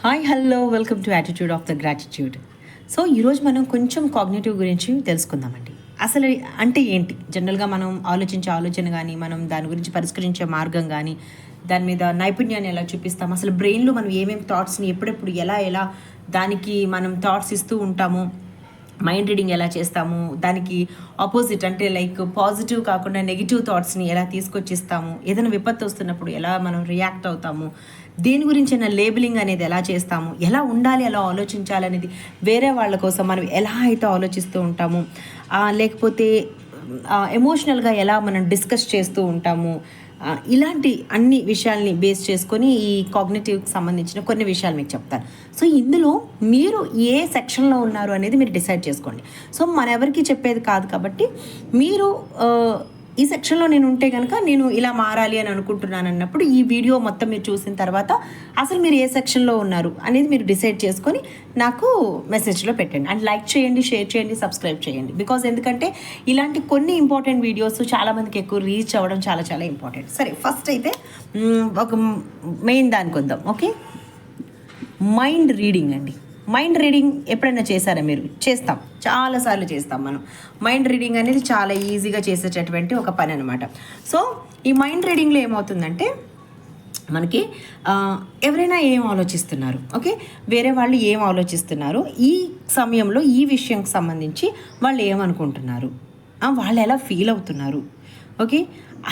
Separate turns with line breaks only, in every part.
Hi hello welcome to attitude of the gratitude. So ఈరోజు మనం కొంచెం కాగ్నిటివ్ గురించి తెలుసుకుందామండి. అసలు అంటే ఏంటి, జనరల్గా మనం ఆలోచించే ఆలోచన కానీ, మనం దాని గురించి పరిష్కరించే మార్గం కానీ, దాని మీద నైపుణ్యాన్ని ఎలా చూపిస్తాం, అసలు బ్రెయిన్లో మనం ఏమేమి థాట్స్ని ఎప్పుడెప్పుడు ఎలా దానికి మనం థాట్స్ ఇస్తూ ఉంటాము, మైండ్ రీడింగ్ ఎలా చేస్తాము, దానికి ఆపోజిట్ అంటే లైక్ పాజిటివ్ కాకుండా నెగిటివ్ థాట్స్ని ఎలా తీసుకొచ్చిస్తాము, ఏదైనా విపత్తు వస్తున్నప్పుడు ఎలా మనం రియాక్ట్ అవుతాము, దేని గురించిన లేబులింగ్ అనేది ఎలా చేస్తాము, ఎలా ఉండాలి, ఎలా ఆలోచించాలనేది, వేరే వాళ్ళ కోసం మనం ఎలా అయితే ఆలోచిస్తూ ఉంటాము, లేకపోతే ఎమోషనల్గా ఎలా మనం డిస్కస్ చేస్తూ ఉంటాము, ఇలాంటి అన్ని విషయాల్ని బేస్ చేసుకొని ఈ కాగ్నిటివ్కి సంబంధించిన కొన్ని విషయాలు మీకు చెప్తాను. సో ఇందులో మీరు ఏ సెక్షన్లో ఉన్నారు అనేది మీరు డిసైడ్ చేసుకోండి. సో మన ఎవరికి చెప్పేది కాదు కాబట్టి మీరు ఈ సెక్షన్లో నేను ఉంటే కనుక నేను ఇలా మారాలి అని అనుకుంటున్నాను అన్నప్పుడు ఈ వీడియో మొత్తం మీరు చూసిన తర్వాత అసలు మీరు ఏ సెక్షన్లో ఉన్నారు అనేది మీరు డిసైడ్ చేసుకొని నాకు మెసేజ్లో పెట్టండి. అండ్ లైక్ చేయండి, షేర్ చేయండి, సబ్స్క్రైబ్ చేయండి. బికాజ్ ఎందుకంటే ఇలాంటి కొన్ని ఇంపార్టెంట్ వీడియోస్ చాలామందికి ఎక్కువ రీచ్ అవ్వడం చాలా చాలా ఇంపార్టెంట్. సరే, ఫస్ట్ అయితే ఒక మెయిన్ దానికి వద్దాం. ఓకే, మైండ్ రీడింగ్ అండి. మైండ్ రీడింగ్ ఎప్పుడైనా చేశారా మీరు? చేస్తాం, చాలాసార్లు చేస్తాం మనం. మైండ్ రీడింగ్ అనేది చాలా ఈజీగా చేసేటటువంటి ఒక పని అనమాట. సో ఈ మైండ్ రీడింగ్లో ఏమవుతుందంటే మనకి ఎవరైనా ఏం ఆలోచిస్తున్నారు, ఓకే, వేరే వాళ్ళు ఏం ఆలోచిస్తున్నారు, ఈ సమయంలో ఈ విషయంకి సంబంధించి వాళ్ళు ఏమనుకుంటున్నారు, వాళ్ళు ఎలా ఫీల్ అవుతున్నారు, ఓకే,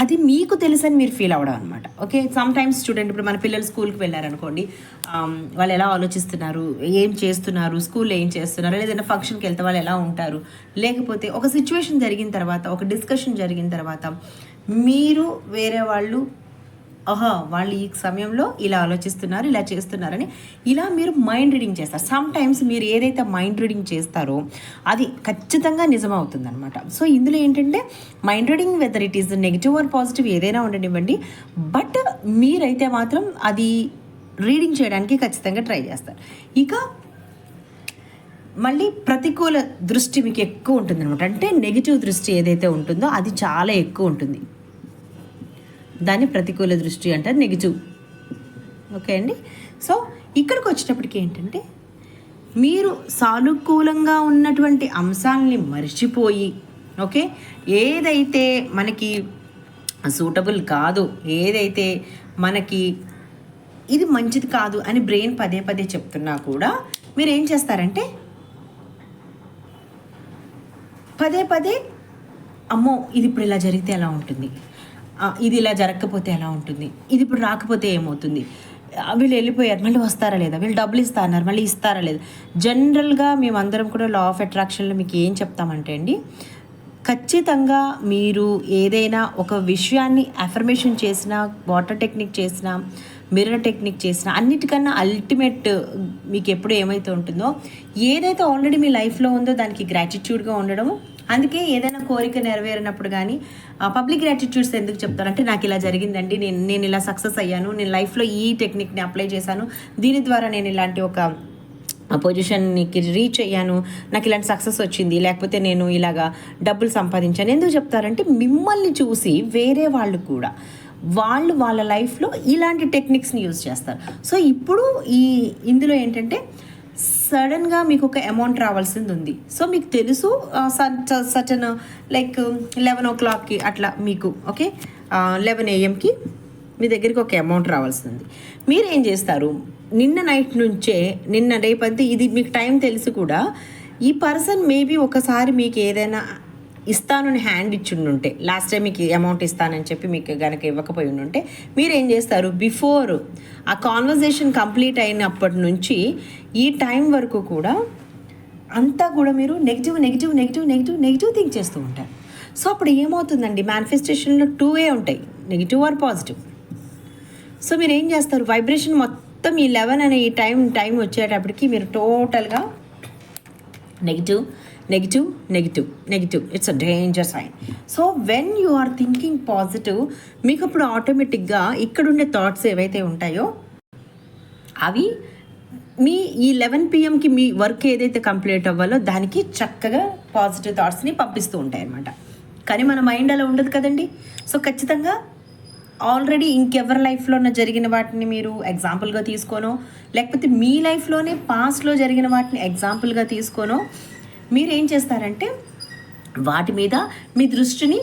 అది మీకు తెలుసని మీరు ఫీల్ అవ్వడం అనమాట. ఓకే, సమ్ టైమ్స్ స్టూడెంట్, ఇప్పుడు మన పిల్లలు స్కూల్కి వెళ్ళారనుకోండి, వాళ్ళు ఎలా ఆలోచిస్తున్నారు, ఏం చేస్తున్నారు, స్కూల్లో ఏం చేస్తున్నారు, లేదంటే ఫంక్షన్కి వెళ్తే వాళ్ళు ఎలా ఉంటారు, లేకపోతే ఒక సిచ్యువేషన్ జరిగిన తర్వాత, ఒక డిస్కషన్ జరిగిన తర్వాత మీరు వేరే వాళ్ళు ఈ సమయంలో ఇలా ఆలోచిస్తున్నారు, ఇలా చేస్తున్నారని ఇలా మీరు మైండ్ రీడింగ్ చేస్తారు. సమ్ టైమ్స్ మీరు ఏదైతే మైండ్ రీడింగ్ చేస్తారో అది ఖచ్చితంగా నిజమవుతుంది అనమాట. సో ఇందులో ఏంటంటే mind reading whether it is negative or positive ఏదైనా ఉండనివ్వండి, బట్ మీరైతే మాత్రం అది రీడింగ్ చేయడానికి ఖచ్చితంగా ట్రై చేస్తారు. ఇక మళ్ళీ ప్రతికూల దృష్టి మీకు ఎక్కువ ఉంటుంది అనమాట. అంటే నెగిటివ్ దృష్టి ఏదైతే ఉంటుందో అది చాలా ఎక్కువ ఉంటుంది, దాన్ని ప్రతికూల దృష్టి అంటారు, నెగిటివ్. ఓకే అండి. సో ఇక్కడికి వచ్చేటప్పటికి ఏంటంటే మీరు సానుకూలంగా ఉన్నటువంటి అంశాలని మర్చిపోయి, ఓకే, ఏదైతే మనకి సూటబుల్ కాదు, ఏదైతే మనకి ఇది మంచిది కాదు అని బ్రెయిన్ పదే పదే చెప్తున్నా కూడా మీరు ఏం చేస్తారంటే పదే పదే అమ్మో ఇది ఇప్పుడు ఇలా జరిగితే ఎలా ఉంటుంది, ఇది ఇలా జరగకపోతే ఎలా ఉంటుంది, ఇది ఇప్పుడు రాకపోతే ఏమవుతుంది, వీళ్ళు వెళ్ళిపోయారు మళ్ళీ వస్తారా లేదా, వీళ్ళు డబ్బులు ఇస్తా అన్నారు మళ్ళీ ఇస్తారా లేదా. జనరల్గా మేమందరం కూడా లా ఆఫ్ అట్రాక్షన్లో మీకు ఏం చెప్తామంటే అండి, ఖచ్చితంగా మీరు ఏదైనా ఒక విషయాన్ని అఫర్మేషన్ చేసినా, వాటర్ టెక్నిక్ చేసినా, మిర్రర్ టెక్నిక్ చేసినా, అన్నిటికన్నా అల్టిమేట్ మీకు ఎప్పుడు ఏమైతే ఉంటుందో, ఏదైతే ఆల్రెడీ మీ లైఫ్లో ఉందో దానికి గ్రాటిట్యూడ్గా ఉండడము. అందుకే ఏదైనా కోరిక నెరవేరినప్పుడు కానీ పబ్లిక్ గ్రాటిట్యూడ్స్ ఎందుకు చెప్తారంటే, నాకు ఇలా జరిగిందండి, నేను ఇలా సక్సెస్ అయ్యాను, నేను లైఫ్లో ఈ టెక్నిక్ని అప్లై చేశాను, దీని ద్వారా నేను ఇలాంటి ఒక పొజిషన్కి రీచ్ అయ్యాను, నాకు ఇలాంటి సక్సెస్ వచ్చింది, లేకపోతే నేను ఇలాగా డబ్బులు సంపాదించాను. ఎందుకు చెప్తారంటే మిమ్మల్ని చూసి వేరే వాళ్ళు కూడా వాళ్ళ లైఫ్లో ఇలాంటి టెక్నిక్స్ని యూజ్ చేస్తారు. సో ఇప్పుడు ఇందులో ఏంటంటే సడన్గా మీకు ఒక అమౌంట్ రావాల్సింది ఉంది. సో మీకు తెలుసు సటన్ లైక్ 11 o'clockకి అట్లా మీకు, ఓకే, 11 AM మీ దగ్గరికి ఒక అమౌంట్ రావాల్సింది. మీరు ఏం చేస్తారు, నిన్న నైట్ నుంచే, నిన్న రేపంతా ఇది మీకు టైం తెలిసి కూడా ఈ పర్సన్ మేబీ ఒకసారి మీకు ఏదైనా ఇస్తానని హ్యాండ్ ఇచ్చిండుంటే, లాస్ట్ టైం మీకు అమౌంట్ ఇస్తానని చెప్పి మీకు కనుక ఇవ్వకపోయి ఉంటే మీరు ఏం చేస్తారు, బిఫోర్ ఆ కాన్వర్జేషన్ కంప్లీట్ అయినప్పటి నుంచి ఈ టైం వరకు కూడా అంతా కూడా మీరు నెగిటివ్ థింక్ చేస్తూ ఉంటారు. సో అప్పుడు ఏమవుతుందండి, మేనిఫెస్టేషన్లో 2 ఉంటాయి, నెగిటివ్ ఆర్ పాజిటివ్. సో మీరు ఏం చేస్తారు, వైబ్రేషన్ మొత్తం ఈ 11 అనే ఈ టైం వచ్చేటప్పటికి మీరు టోటల్గా negative. It's a danger sign. So when you are thinking positive, మీకు అప్పుడు ఆటోమేటిక్గా ఇక్కడుండే థాట్స్ ఏవైతే ఉంటాయో అవి మీ ఈ 11 PMకి మీ వర్క్ ఏదైతే కంప్లీట్ అవ్వాలో దానికి చక్కగా పాజిటివ్ థాట్స్ని పంపిస్తూ ఉంటాయి అన్నమాట. కానీ మన మైండ్ అలా ఉండదు కదండి. సో ఖచ్చితంగా ఆల్రెడీ ఇంకెవరి లైఫ్లోనో జరిగిన వాటిని మీరు ఎగ్జాంపుల్గా తీసుకోనో, లేకపోతే మీ లైఫ్లోనే పాస్ట్లో జరిగిన వాటిని ఎగ్జాంపుల్గా తీసుకోనో మీరు ఏం చేస్తారంటే వాటి మీద మీ దృష్టిని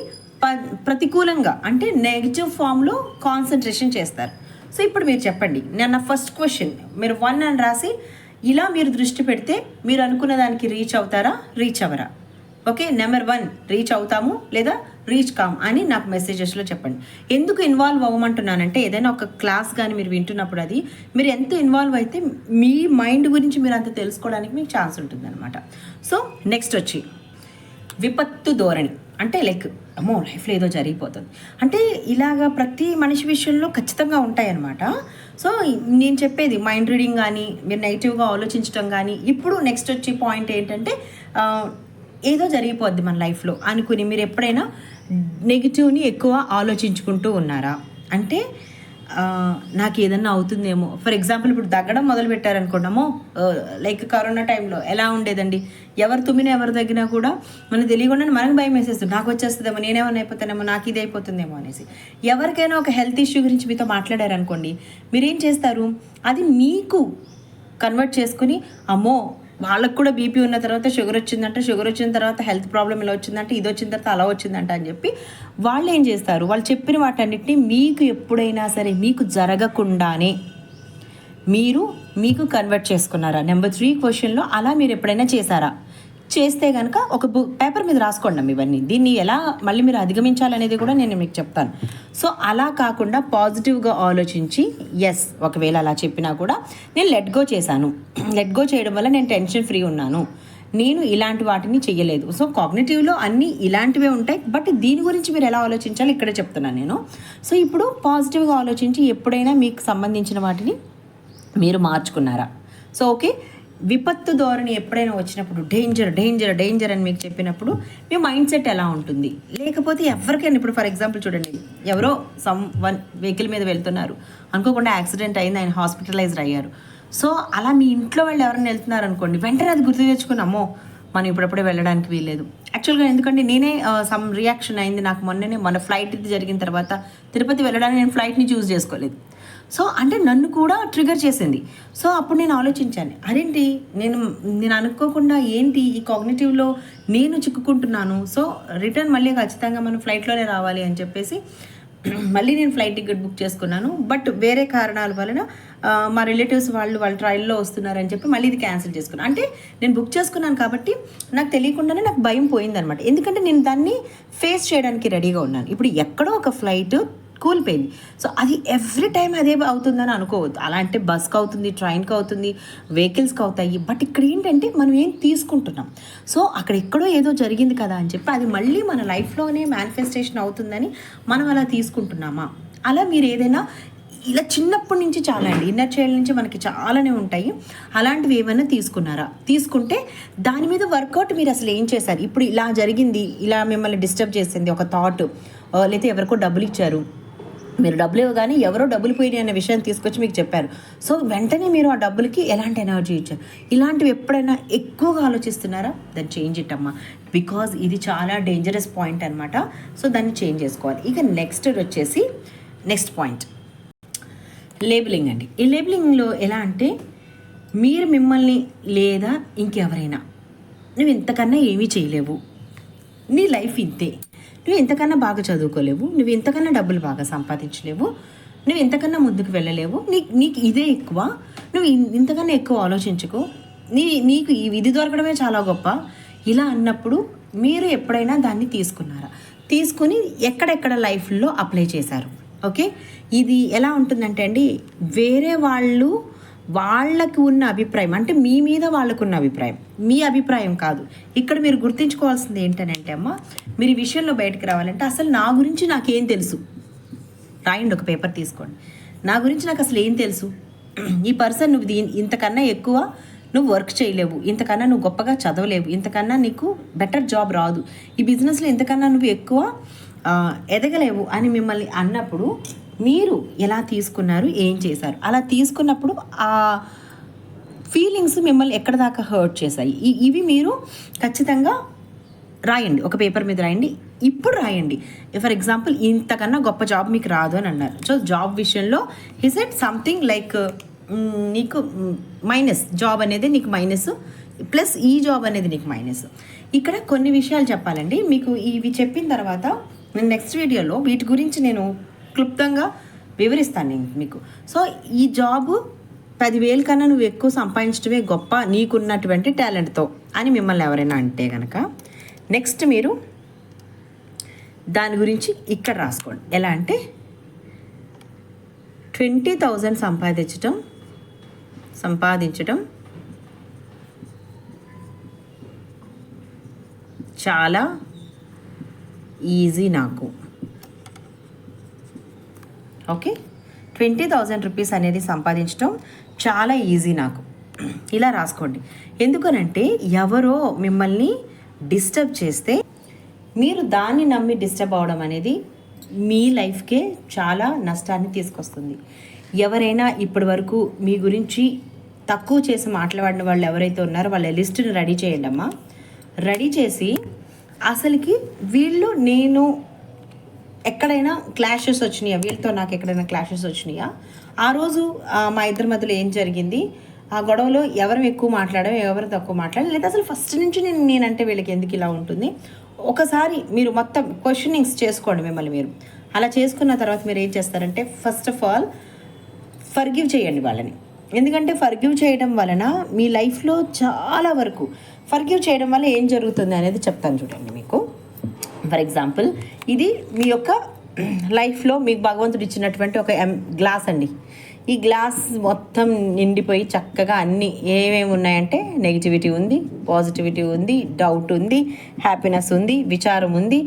ప్రతికూలంగా అంటే నెగిటివ్ ఫామ్లో కాన్సన్ట్రేషన్ చేస్తారు. సో ఇప్పుడు మీరు చెప్పండి, నా ఫస్ట్ క్వశ్చన్ మీరు 1 అని రాసి ఇలా మీరు దృష్టి పెడితే మీరు అనుకున్న దానికి రీచ్ అవుతారా, రీచ్ అవ్వరా? ఓకే, నెంబర్ 1 రీచ్ అవుతాము లేదా రీచ్ కామ్ అని నాకు మెసేజెస్లో చెప్పండి. ఎందుకు ఇన్వాల్వ్ అవ్వమంటున్నానంటే ఏదైనా ఒక క్లాస్ కానీ మీరు వింటున్నప్పుడు అది మీరు ఎంత ఇన్వాల్వ్ అయితే మీ మైండ్ గురించి మీరు అంత తెలుసుకోవడానికి మీకు ఛాన్స్ ఉంటుంది అనమాట. సో నెక్స్ట్ వచ్చి విపత్తు ధోరణి అంటే లైక్ అమ్మో లైఫ్లో ఏదో జరిగిపోతుంది అంటే ఇలాగా ప్రతి మనిషి విషయంలో ఖచ్చితంగా ఉంటాయన్నమాట. సో నేను చెప్పేది మైండ్ రీడింగ్ కానీ మీరు నెగిటివ్గా ఆలోచించడం కానీ. ఇప్పుడు నెక్స్ట్ వచ్చే పాయింట్ ఏంటంటే ఏదో జరిగిపోద్ది మన లైఫ్లో అనుకుని మీరు ఎప్పుడైనా నెగిటివ్ని ఎక్కువ ఆలోచించుకుంటూ ఉన్నారా? అంటే నాకు ఏదన్నా అవుతుందేమో. ఫర్ ఎగ్జాంపుల్ ఇప్పుడు దగ్గడం మొదలు పెట్టారనుకున్నామో, లైక్ కరోనా టైంలో ఎలా ఉండేదండి, ఎవరు తుమ్మినా ఎవరు తగ్గినా కూడా మనకు తెలియకుండానే మనకు భయం వేసేస్తుంది, నాకు వచ్చేస్తుందేమో, నేనేమన్నా అయిపోతానేమో, నాకు ఇది అయిపోతుందేమో అనేసి. ఎవరికైనా ఒక హెల్త్ ఇష్యూ గురించి మీతో మాట్లాడారనుకోండి, మీరేం చేస్తారు, అది మీకు కన్వర్ట్ చేసుకుని అమ్మో వాళ్ళకు కూడా బీపీ ఉన్న తర్వాత షుగర్ వచ్చిందంట, షుగర్ వచ్చిన తర్వాత హెల్త్ ప్రాబ్లం ఇలా వచ్చిందంటే, ఇది వచ్చిన తర్వాత అలా వచ్చిందంట అని చెప్పి వాళ్ళు ఏం చేస్తారు, వాళ్ళు చెప్పిన వాటన్నిటిని మీకు ఎప్పుడైనా సరే మీకు జరగకుండానే మీకు కన్వర్ట్ చేసుకున్నారా? నెంబర్ 3 క్వశ్చన్లో అలా మీరు ఎప్పుడైనా చేశారా? చేస్తే కనుక ఒక పేపర్ మీద రాసుకోండి ఇవన్నీ. దీన్ని ఎలా మళ్ళీ మీరు అధిగమించాలనేది కూడా నేను మీకు చెప్తాను. సో అలా కాకుండా పాజిటివ్గా ఆలోచించి ఎస్ ఒకవేళ అలా చెప్పినా కూడా నేను లెట్ గో చేశాను, లెట్ గో చేయడం వల్ల నేను టెన్షన్ ఫ్రీ ఉన్నాను, నేను ఇలాంటి వాటిని చెయ్యలేదు. సో కాగ్నిటివ్లో అన్నీ ఇలాంటివే ఉంటాయి, బట్ దీని గురించి మీరు ఎలా ఆలోచించాలి ఇక్కడే చెప్తున్నాను నేను. సో ఇప్పుడు పాజిటివ్గా ఆలోచించి ఎప్పుడైనా మీకు సంబంధించిన వాటిని మీరు మార్చుకున్నారా? సో ఓకే, విపత్తు ధోరణి ఎప్పుడైనా వచ్చినప్పుడు డేంజర్ డేంజర్ డేంజర్ అని మీకు చెప్పినప్పుడు మీ మైండ్ సెట్ ఎలా ఉంటుంది? లేకపోతే ఎవరికైనా ఇప్పుడు ఫర్ ఎగ్జాంపుల్ చూడండి, ఎవరో వన్ వెహికల్ మీద వెళ్తున్నారు, అనుకోకుండా యాక్సిడెంట్ అయింది, ఆయన హాస్పిటలైజ్డ్ అయ్యారు. సో అలా మీ ఇంట్లో వాళ్ళు ఎవరైనా వెళ్తున్నారు అనుకోండి, వెంటనే అది గుర్తు తెచ్చుకున్నామో మనం ఇప్పుడప్పుడే వెళ్ళడానికి వీల్లేదు. యాక్చువల్గా ఎందుకంటే నేనే సమ్ రియాక్షన్ అయింది నాకు మన ఫ్లైట్ జరిగిన తర్వాత తిరుపతి వెళ్ళడానికి నేను ఫ్లైట్ని చూస్ చేసుకోలేదు. సో అంటే నన్ను కూడా ట్రిగర్ చేసింది. సో అప్పుడు నేను ఆలోచించాను, అదేంటి నేను అనుకోకుండా ఏంటి ఈ కాగ్నిటివ్లో నేను చిక్కుకుంటున్నాను. సో రిటర్న్ మళ్ళీ ఖచ్చితంగా మనం ఫ్లైట్లోనే రావాలి అని చెప్పేసి మళ్ళీ నేను ఫ్లైట్ టికెట్ బుక్ చేసుకున్నాను. బట్ వేరే కారణాల వలన మా రిలేటివ్స్ వాళ్ళు ట్రైల్లో వస్తున్నారని చెప్పి మళ్ళీ ఇది క్యాన్సిల్ చేసుకున్నాను. అంటే నేను బుక్ చేసుకున్నాను కాబట్టి నాకు తెలియకుండానే నాకు భయం పోయిందనమాట. ఎందుకంటే నేను దాన్ని ఫేస్ చేయడానికి రెడీగా ఉన్నాను. ఇప్పుడు ఎక్కడో ఒక ఫ్లైట్ కూలిపోయింది. సో అది ఎవ్రీ టైం అదే అవుతుందని అనుకోవద్దు. అలా అంటే బస్కి అవుతుంది, ట్రైన్కి అవుతుంది, వెహికల్స్కి అవుతాయి. బట్ ఇక్కడ ఏంటంటే మనం ఏం తీసుకుంటున్నాం. సో అక్కడ ఎక్కడో ఏదో జరిగింది కదా అని చెప్పి అది మళ్ళీ మన లైఫ్లోనే మేనిఫెస్టేషన్ అవుతుందని మనం అలా తీసుకుంటున్నామా? అలా మీరు ఏదైనా ఇలా చిన్నప్పటి నుంచి చాలా అండి, ఇన్నర్ చైల్డ్ నుంచి మనకి చాలానే ఉంటాయి. అలాంటివి ఏమైనా తీసుకున్నారా? తీసుకుంటే దాని మీద వర్కౌట్ మీరు అసలు ఏం చేశారు? ఇప్పుడు ఇలా జరిగింది, ఇలా మిమ్మల్ని డిస్టర్బ్ చేసింది ఒక థాట్, లేకపోతే ఎవరికో డబ్బులు ఇచ్చారు, మీరు డబ్బులు ఇవ్వగానే ఎవరో డబ్బులు పోయినాయి అనే విషయాన్ని తీసుకొచ్చి మీకు చెప్పారు. సో వెంటనే మీరు ఆ డబ్బులకి ఎలాంటి ఎనర్జీ ఇచ్చారు? ఇలాంటివి ఎప్పుడైనా ఎక్కువగా ఆలోచిస్తున్నారా? దాన్ని చేంజ్ ఇట్ అమ్మా, బికాజ్ ఇది చాలా డేంజరస్ పాయింట్ అనమాట. సో దాన్ని చేంజ్ చేసుకోవాలి. ఇక నెక్స్ట్ పాయింట్ లేబులింగ్ అండి. ఈ లేబులింగ్లో ఎలా అంటే మీరు మిమ్మల్ని లేదా ఇంకెవరైనా నువ్వు ఇంతకన్నా ఏమీ చేయలేవు, నీ లైఫ్ ఇంతే, నువ్వు ఇంతకన్నా బాగా చదువుకోలేవు, నువ్వు ఇంతకన్నా డబ్బులు బాగా సంపాదించలేవు, నువ్వు ఇంతకన్నా ముందుకు వెళ్ళలేవు, నీకు ఇదే ఎక్కువ, నువ్వు ఇంతకన్నా ఎక్కువ ఆలోచించుకో, నీకు ఇది దొరకడమే చాలా గొప్ప. ఇలా అన్నప్పుడు మీరు ఎప్పుడైనా దాన్ని తీసుకున్నారా? తీసుకుని ఎక్కడెక్కడ లైఫ్లో అప్లై చేశారు? ఓకే, ఇది ఎలా ఉంటుందంటే అండి, వేరే వాళ్ళకి ఉన్న అభిప్రాయం అంటే మీ మీద వాళ్ళకున్న అభిప్రాయం, మీ అభిప్రాయం కాదు. ఇక్కడ మీరు గుర్తుంచుకోవాల్సింది ఏంటనంటే అమ్మ, మీరు ఈ విషయంలో బయటకు రావాలంటే అసలు నా గురించి నాకేం తెలుసు రాయండి, ఒక పేపర్ తీసుకోండి. నా గురించి నాకు అసలు ఏం తెలుసు? ఈ పర్సన్ నువ్వు ఇంతకన్నా ఎక్కువ నువ్వు వర్క్ చేయలేవు, ఇంతకన్నా నువ్వు గొప్పగా చదవలేవు, ఇంతకన్నా నీకు బెటర్ జాబ్ రాదు, ఈ బిజినెస్లో ఇంతకన్నా నువ్వు ఎక్కువ ఎదగలేవు అని మిమ్మల్ని అన్నప్పుడు మీరు ఎలా తీసుకున్నారు, ఏం చేశారు? అలా తీసుకున్నప్పుడు ఆ ఫీలింగ్స్ మిమ్మల్ని ఎక్కడ దాకా హర్ట్ చేశాయి, ఇవి మీరు ఖచ్చితంగా రాయండి, ఒక పేపర్ మీద రాయండి. ఇప్పుడు రాయండి. ఫర్ ఎగ్జాంపుల్ ఇంతకన్నా గొప్ప జాబ్ మీకు రాదు అని అన్నారు. సో జాబ్ విషయంలో హీ సెడ్ సంథింగ్ లైక్ నీకు మైనస్, జాబ్ అనేది నీకు మైనస్, ప్లస్ ఈ జాబ్ అనేది నీకు మైనస్. ఇక్కడ కొన్ని విషయాలు చెప్పాలండి మీకు. ఇవి చెప్పిన తర్వాత నేను నెక్స్ట్ వీడియోలో వీటి గురించి నేను క్లుప్తంగా వివరిస్తాను నేను మీకు. సో ఈ జాబు 10,000 కన్నా నువ్వు ఎక్కువ సంపాదించడమే గొప్ప నీకున్నటువంటి టాలెంట్తో అని మిమ్మల్ని ఎవరైనా అంటే కనుక నెక్స్ట్ మీరు దాని గురించి ఇక్కడ రాసుకోండి. ఎలా అంటే 20,000 సంపాదించటం చాలా ఈజీ నాకు. ఓకే, 20,000 రూపీస్ అనేది సంపాదించడం చాలా ఈజీ నాకు, ఇలా రాసుకోండి. ఎందుకనంటే ఎవరో మిమ్మల్ని డిస్టర్బ్ చేస్తే మీరు దాన్ని నమ్మి డిస్టర్బ్ అవడం అనేది మీ లైఫ్కే చాలా నష్టాన్ని తీసుకొస్తుంది. ఎవరైనా ఇప్పటి వరకు మీ గురించి తక్కువ చేసి మాట్లాడిన వాళ్ళు ఎవరైతే ఉన్నారో వాళ్ళ లిస్టుని రెడీ చేయండి అమ్మా. రెడీ చేసి అసలుకి వీళ్ళు నేను ఎక్కడైనా క్లాషెస్ వచ్చినాయా, వీళ్ళతో నాకు ఎక్కడైనా క్లాషెస్ వచ్చినాయా, ఆ రోజు మా ఇద్దరి మధ్యలో ఏం జరిగింది, ఆ గొడవలో ఎవరు ఎక్కువ మాట్లాడాం, ఎవరు తక్కువ మాట్లాడాం, లేదా అసలు ఫస్ట్ నుంచి నేనంటే వీళ్ళకి ఎందుకు ఇలా ఉంటుంది, ఒకసారి మీరు మొత్తం క్వశ్చనింగ్స్ చేసుకోండి మిమ్మల్ని మీరు. అలా చేసుకున్న తర్వాత మీరు ఏం చేస్తారంటే ఫస్ట్ ఆఫ్ ఆల్ ఫర్గివ్ చేయండి వాళ్ళని. ఎందుకంటే ఫర్గివ్ చేయడం వలన మీ లైఫ్లో చాలా వరకు ఫర్గివ్ చేయడం వల్ల ఏం జరుగుతుంది అనేది చెప్తాను చూడండి మీకు. ఫర్ ఎగ్జాంపుల్ ఇది మీ యొక్క లైఫ్లో మీకు భగవంతుడు ఇచ్చినటువంటి ఒక గ్లాస్ అండి. ఈ గ్లాస్ మొత్తం నిండిపోయి చక్కగా అన్నీ ఏమేమి ఉన్నాయంటే నెగిటివిటీ ఉంది, పాజిటివిటీ ఉంది, డౌట్ ఉంది, హ్యాపీనెస్ ఉంది, విచారం ఉంది,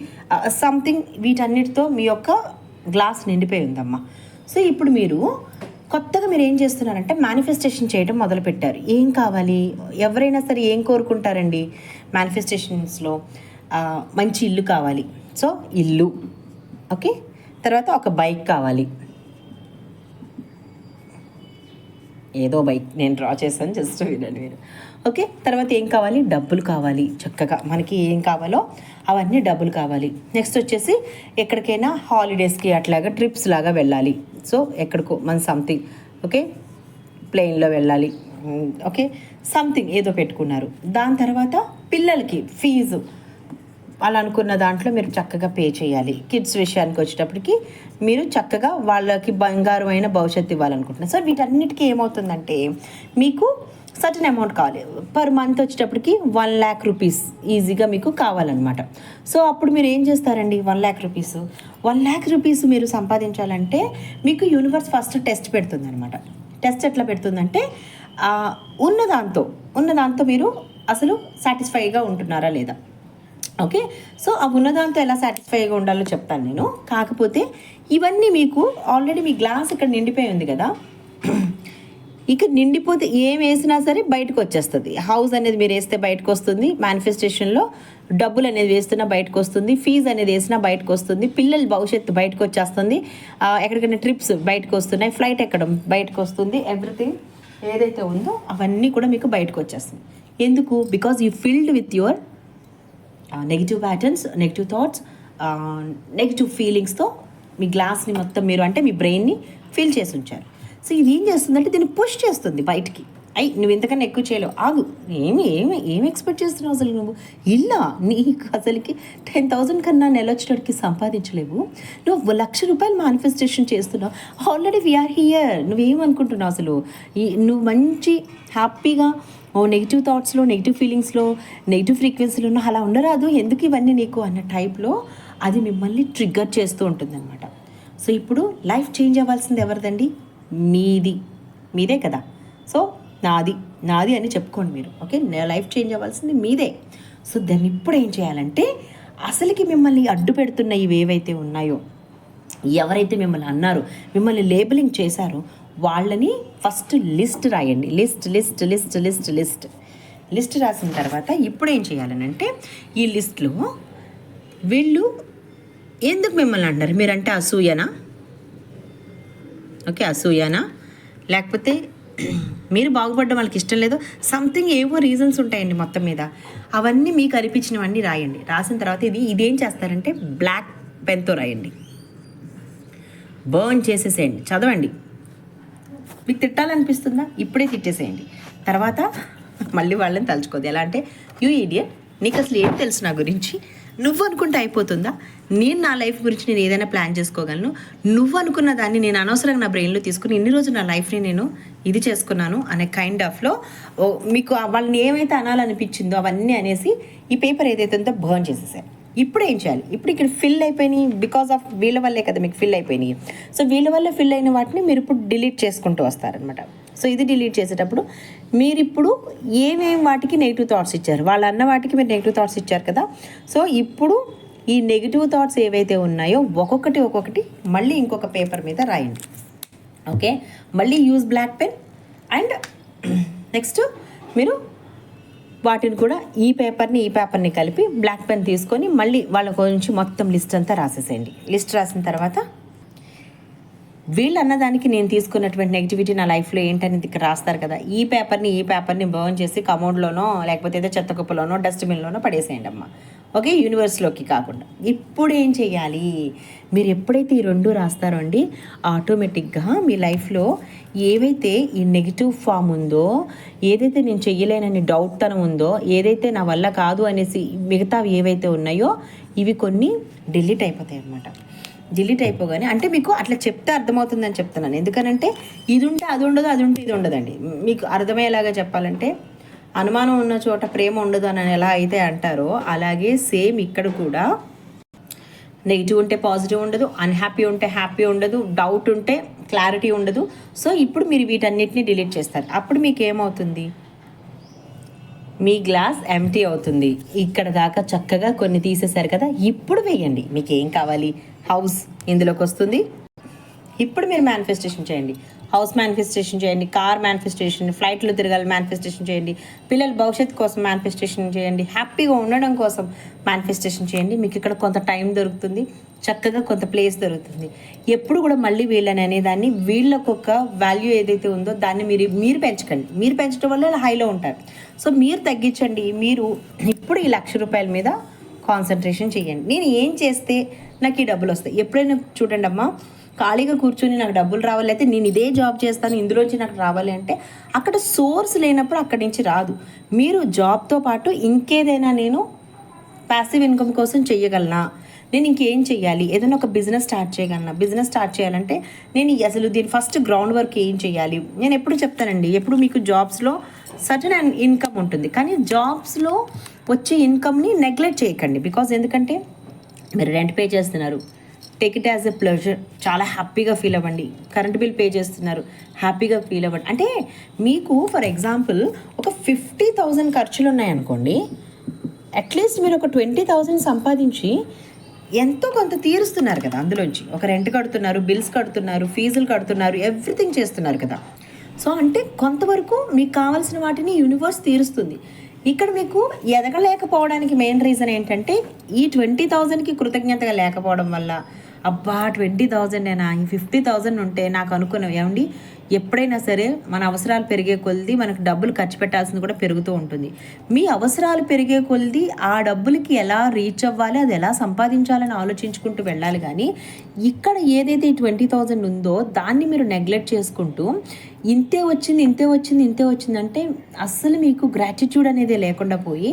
సంథింగ్ వీటన్నిటితో మీ యొక్క గ్లాస్ నిండిపోయి ఉందమ్మా. సో ఇప్పుడు మీరు కొత్తగా మీరు ఏం చేస్తున్నారంటే మేనిఫెస్టేషన్ చేయడం మొదలుపెట్టారు. ఏం కావాలి, ఎవరైనా సరే ఏం కోరుకుంటారండి మేనిఫెస్టేషన్స్లో? మంచి ఇల్లు కావాలి. సో ఇల్లు, ఓకే. తర్వాత ఒక బైక్ కావాలి, ఏదో బైక్ నేను డ్రా చేశాను, జస్ట్ వినండి మీరు. ఓకే, తర్వాత ఏం కావాలి, డబ్బులు కావాలి. చక్కగా మనకి ఏం కావాలో అవన్నీ డబ్బులు కావాలి. నెక్స్ట్ వచ్చేసి ఎక్కడికైనా హాలిడేస్కి అట్లాగా ట్రిప్స్ లాగా వెళ్ళాలి. సో ఎక్కడికో మన సంథింగ్, ఓకే, ప్లేన్లో వెళ్ళాలి, ఓకే, సంథింగ్ ఏదో పెట్టుకున్నారు. దాని తర్వాత పిల్లలకి ఫీజు అలా అనుకున్న దాంట్లో మీరు చక్కగా పే చేయాలి. కిడ్స్ విషయానికి వచ్చేటప్పటికి మీరు చక్కగా వాళ్ళకి బంగారమైన భవిష్యత్తు ఇవ్వాలనుకుంటున్నారు. సో వీటన్నిటికీ ఏమవుతుందంటే మీకు సర్టన్ అమౌంట్ కావాలి. పర్ మంత్ వచ్చేటప్పటికి 1,00,000 రూపీస్ ఈజీగా మీకు కావాలన్నమాట. సో అప్పుడు మీరు ఏం చేస్తారండి, 1,00,000 రూపీస్ 1,00,000 రూపీస్ మీరు సంపాదించాలంటే మీకు యూనివర్స్ ఫస్ట్ టెస్ట్ పెడుతుంది అనమాట. టెస్ట్ ఎట్లా పెడుతుందంటే ఉన్నదాంతో మీరు అసలు సాటిస్ఫైగా ఉంటున్నారా లేదా. ఓకే, సో ఆ ఉన్నదాంతో ఎలా సాటిస్ఫైగా ఉండాలో చెప్తాను నేను. కాకపోతే ఇవన్నీ మీకు ఆల్రెడీ మీ గ్లాస్ ఇక్కడ నిండిపోయి ఉంది కదా, ఇక నిండిపోతే ఏం వేసినా సరే బయటకు వచ్చేస్తుంది. హౌస్ అనేది మీరు వేస్తే బయటకు వస్తుంది, మేనిఫెస్టేషన్లో డబ్బులు అనేది వేస్తున్నా బయటకు వస్తుంది, ఫీజు అనేది వేసినా బయటకు వస్తుంది, పిల్లల భవిష్యత్తు బయటకు వచ్చేస్తుంది, ఎక్కడికైనా ట్రిప్స్ బయటకు వస్తున్నాయి, ఫ్లైట్ ఎక్కడం బయటకు వస్తుంది, ఎవ్రీథింగ్ ఏదైతే ఉందో అవన్నీ కూడా మీకు బయటకు వచ్చేస్తుంది. ఎందుకు? Because you filled with your negative patterns, negative thoughts, negative ఫీలింగ్స్తో మీ గ్లాస్ని మొత్తం మీరు అంటే మీ బ్రెయిన్ని ఫిల్ చేసి ఉంచారు. సో ఇది ఏం చేస్తుందంటే దీన్ని పుష్ చేస్తుంది బయటికి. నువ్వు ఇంతకన్నా ఎక్కువ చేయలేవు, ఆగు, ఏమి ఎక్స్పెక్ట్ చేస్తున్నావు అసలు నువ్వు, ఇలా నీకు అసలుకి 10,000 కన్నా నెల వచ్చేటడికి సంపాదించలేవు, నువ్వు 1,00,000 రూపాయలు మేనిఫెస్టేషన్ చేస్తున్నావు, ఆల్రెడీ వీఆర్ హియర్, నువ్వేమనుకుంటున్నావు అసలు, నువ్వు మంచి హ్యాపీగా నెగిటివ్ థాట్స్లో, నెగిటివ్ ఫీలింగ్స్లో, నెగిటివ్ ఫ్రీక్వెన్సీలో ఉన్న అలా ఉండరాదు, ఎందుకు ఇవన్నీ నీకు అన్న టైప్లో అది మిమ్మల్ని ట్రిగ్గర్ చేస్తూ ఉంటుందన్నమాట. సో ఇప్పుడు లైఫ్ చేంజ్ అవ్వాల్సింది ఎవరిదండి? మీదే కదా. సో నాది అని చెప్పుకోండి మీరు. ఓకే, లైఫ్ చేంజ్ అవ్వాల్సింది మీదే. సో దాన్ని ఇప్పుడు ఏం చేయాలంటే అసలుకి మిమ్మల్ని అడ్డు పెడుతున్న ఇవేవైతే ఉన్నాయో, ఎవరైతే మిమ్మల్ని అన్నారో, మిమ్మల్ని లేబులింగ్ చేశారో వాళ్ళని ఫస్ట్ లిస్ట్ రాయండి. లిస్ట్ రాసిన తర్వాత ఇప్పుడు ఏం చేయాలనంటే ఈ లిస్ట్లో వీళ్ళు ఎందుకు మిమ్మల్ని అంటారు, మీరంటే అసూయనా, ఓకే, అసూయనా, లేకపోతే మీరు బాగుపడడం వాళ్ళకి ఇష్టం లేదు, సంథింగ్ ఏవో రీజన్స్ ఉంటాయండి మొత్తం మీద. అవన్నీ మీకు అనిపించినవన్నీ రాయండి. రాసిన తర్వాత ఇదేం చేస్తారంటే బ్లాక్ పెన్తో రాయండి, బర్న్ చేసేసేయండి, చదవండి. మీకు తిట్టాలనిపిస్తుందా, ఇప్పుడే తిట్టేసేయండి. తర్వాత మళ్ళీ వాళ్ళని తలుచుకోదు. ఎలా అంటే, యూ ఈడియట్, నీకు అసలు ఏం తెలుసు నా గురించి, నువ్వు అనుకుంటే అయిపోతుందా, నేను నా లైఫ్ గురించి నేను ఏదైనా ప్లాన్ చేసుకోగలను, నువ్వు అనుకున్న దాన్ని నేను అనవసరంగా నా బ్రెయిన్లో తీసుకుని ఇన్ని రోజులు నా లైఫ్ని నేను ఇది చేసుకున్నాను అనే కైండ్ ఆఫ్లో మీకు వాళ్ళని ఏమైతే అనాలనిపించిందో అవన్నీ అనేసి ఈ పేపర్ ఏదైతే ఉందో బర్న్ చేసేసారు. ఇప్పుడు ఏం చేయాలి, ఇప్పుడు ఇక్కడ ఫిల్ అయిపోయినాయి, బికాస్ ఆఫ్ వీళ్ళ వల్లే కదా మీకు ఫిల్ అయిపోయినాయి. సో వీళ్ళ వల్ల ఫిల్ అయిన వాటిని మీరు ఇప్పుడు డిలీట్ చేసుకుంటూ వస్తారనమాట. సో ఇది డిలీట్ చేసేటప్పుడు మీరు ఇప్పుడు ఏమేమి వాటికి నెగిటివ్ థాట్స్ ఇచ్చారు, వాళ్ళు అన్న వాటికి మీరు నెగిటివ్ థాట్స్ ఇచ్చారు కదా. సో ఇప్పుడు ఈ నెగిటివ్ థాట్స్ ఏవైతే ఉన్నాయో ఒక్కొక్కటి మళ్ళీ ఇంకొక పేపర్ మీద రాయండి. ఓకే, మళ్ళీ use black pen and next మీరు వాటిని కూడా ఈ పేపర్ని కలిపి బ్లాక్ పెన్ తీసుకొని మళ్ళీ వాళ్ళ గురించి మొత్తం లిస్ట్ అంతా రాసేసేయండి. లిస్ట్ రాసిన తర్వాత వీళ్ళు అన్నదానికి నేను తీసుకున్నటువంటి నెగిటివిటీ నా లైఫ్లో ఏంటనేది ఇక్కడ రాస్తారు కదా, ఈ పేపర్ని బర్న్ చేసి కమోడ్లోనో లేకపోతే ఏదో చెత్త కుప్పలోనో డస్ట్బిన్లోనో పడేసేయండి అమ్మ. ఓకే, యూనివర్స్లోకి కాకుండా. ఇప్పుడు ఏం చేయాలి, మీరు ఎప్పుడైతే ఈ రెండు రాస్తారో అండి, ఆటోమేటిక్గా మీ లైఫ్లో ఏవైతే ఈ నెగిటివ్ ఫామ్ ఉందో, ఏదైతే నేను చెయ్యలేనని డౌట్ తనం ఉందో, ఏదైతే నా వల్ల కాదు అనేసి మిగతా ఏవైతే ఉన్నాయో ఇవి కొన్ని డిలీట్ అయిపోతాయి అన్నమాట. డిలీట్ అయిపోగానే అంటే మీకు అట్లా చెప్తే అర్థమవుతుందని చెప్తున్నాను. ఎందుకనంటే ఇది ఉంటే అది ఉండదు, అది ఉంటే ఇది ఉండదండి. మీకు అర్థమయ్యేలాగా చెప్పాలంటే, అనుమానం ఉన్న చోట ప్రేమ ఉండదు అని ఎలా అయితే అంటారో అలాగే సేమ్ ఇక్కడ కూడా నెగిటివ్ ఉంటే పాజిటివ్ ఉండదు, అన్హ్యాపీ ఉంటే హ్యాపీ ఉండదు, డౌట్ ఉంటే క్లారిటీ ఉండదు. సో ఇప్పుడు మీరు వీటన్నిటిని డిలీట్ చేస్తారు. అప్పుడు మీకు ఏమవుతుంది, మీ గ్లాస్ ఎంటీ అవుతుంది. ఇక్కడ దాకా చక్కగా కొన్ని తీసేశారు కదా, ఇప్పుడు వేయండి. మీకు ఏం కావాలి, హౌస్ ఇందులోకి వస్తుంది. ఇప్పుడు మీరు మేనిఫెస్టేషన్ చేయండి, హౌస్ మేనిఫెస్టేషన్ చేయండి, కార్ మేనిఫెస్టేషన్, ఫ్లైట్లో తిరగాలి మేనిఫెస్టేషన్ చేయండి, పిల్లల భవిష్యత్తు కోసం మేనిఫెస్టేషన్ చేయండి, హ్యాపీగా ఉండడం కోసం మేనిఫెస్టేషన్ చేయండి. మీకు ఇక్కడ కొంత టైం దొరుకుతుంది, చక్కగా కొంత ప్లేస్ దొరుకుతుంది. ఎప్పుడు కూడా మళ్ళీ వీళ్ళని అనేదాన్ని, వీళ్ళకు ఒక వాల్యూ ఏదైతే ఉందో దాన్ని మీరు పెంచకండి. మీరు పెంచడం వల్ల ఇలా హైలో ఉంటారు. సో మీరు తగ్గించండి. మీరు ఇప్పుడు ఈ ₹1,00,000 మీద కాన్సన్ట్రేషన్ చేయండి. నేను ఏం చేస్తే నాకు ఈ డబ్బులు వస్తాయి. ఎప్పుడైనా చూడండి అమ్మా, ఖాళీగా కూర్చొని నాకు డబ్బులు రావాలి, అయితే నేను ఇదే జాబ్ చేస్తాను ఇందులోంచి నాకు రావాలి అంటే అక్కడ సోర్స్ లేనప్పుడు అక్కడి నుంచి రాదు. మీరు జాబ్తో పాటు ఇంకేదైనా నేను ప్యాసివ్ ఇన్కమ్ కోసం చెయ్యగలనా, నేను ఇంకేం చెయ్యాలి, ఏదైనా ఒక బిజినెస్ స్టార్ట్ చేయగలనా. బిజినెస్ స్టార్ట్ చేయాలంటే నేను అసలు దీని ఫస్ట్ గ్రౌండ్ వర్క్ ఏం చేయాలి. నేను ఎప్పుడు చెప్తానండి, ఎప్పుడు మీకు జాబ్స్లో సర్టన్ ఇన్కమ్ ఉంటుంది, కానీ జాబ్స్లో వచ్చే ఇన్కమ్ని నెగ్లెక్ట్ చేయకండి. బికాజ్ ఎందుకంటే మీరు రెంట్ పే చేస్తున్నారు, take it as a pleasure, చాలా హ్యాపీగా ఫీల్ అవ్వండి. కరెంట్ బిల్ పే చేస్తున్నారు, హ్యాపీగా ఫీల్ అవ్వండి. అంటే మీకు ఫర్ ఎగ్జాంపుల్ ఒక 50,000 ఖర్చులు ఉన్నాయనుకోండి, అట్లీస్ట్ మీరు ఒక 20,000 సంపాదించి ఎంతో కొంత తీరుస్తున్నారు కదా అందులోంచి. ఒక రెంట్ కడుతున్నారు, బిల్స్ కడుతున్నారు, ఫీజులు కడుతున్నారు, ఎవ్రీథింగ్ చేస్తున్నారు కదా. సో అంటే కొంతవరకు మీకు కావాల్సిన వాటిని యూనివర్స్ తీరుస్తుంది. ఇక్కడ మీకు ఎదగలేకపోవడానికి మెయిన్ రీజన్ ఏంటంటే ఈ 20,000కి కృతజ్ఞతగా లేకపోవడం వల్ల, అబ్బా 20,000ఏనా, ఈ 50,000 ఉంటే నాకు అనుకున్నాం. ఏమండి, ఎప్పుడైనా సరే మన అవసరాలు పెరిగే కొలది మనకు డబ్బులు ఖర్చు పెట్టాల్సింది కూడా పెరుగుతూ ఉంటుంది. మీ అవసరాలు పెరిగే కొలది ఆ డబ్బులకి ఎలా రీచ్ అవ్వాలి, అది ఎలా సంపాదించాలని ఆలోచించుకుంటూ వెళ్ళాలి. కానీ ఇక్కడ ఏదైతే ఈ 20,000 ఉందో దాన్ని మీరు నెగ్లెక్ట్ చేసుకుంటూ ఇంతే వచ్చిందంటే అస్సలు మీకు గ్రాటిట్యూడ్ అనేది లేకుండా పోయి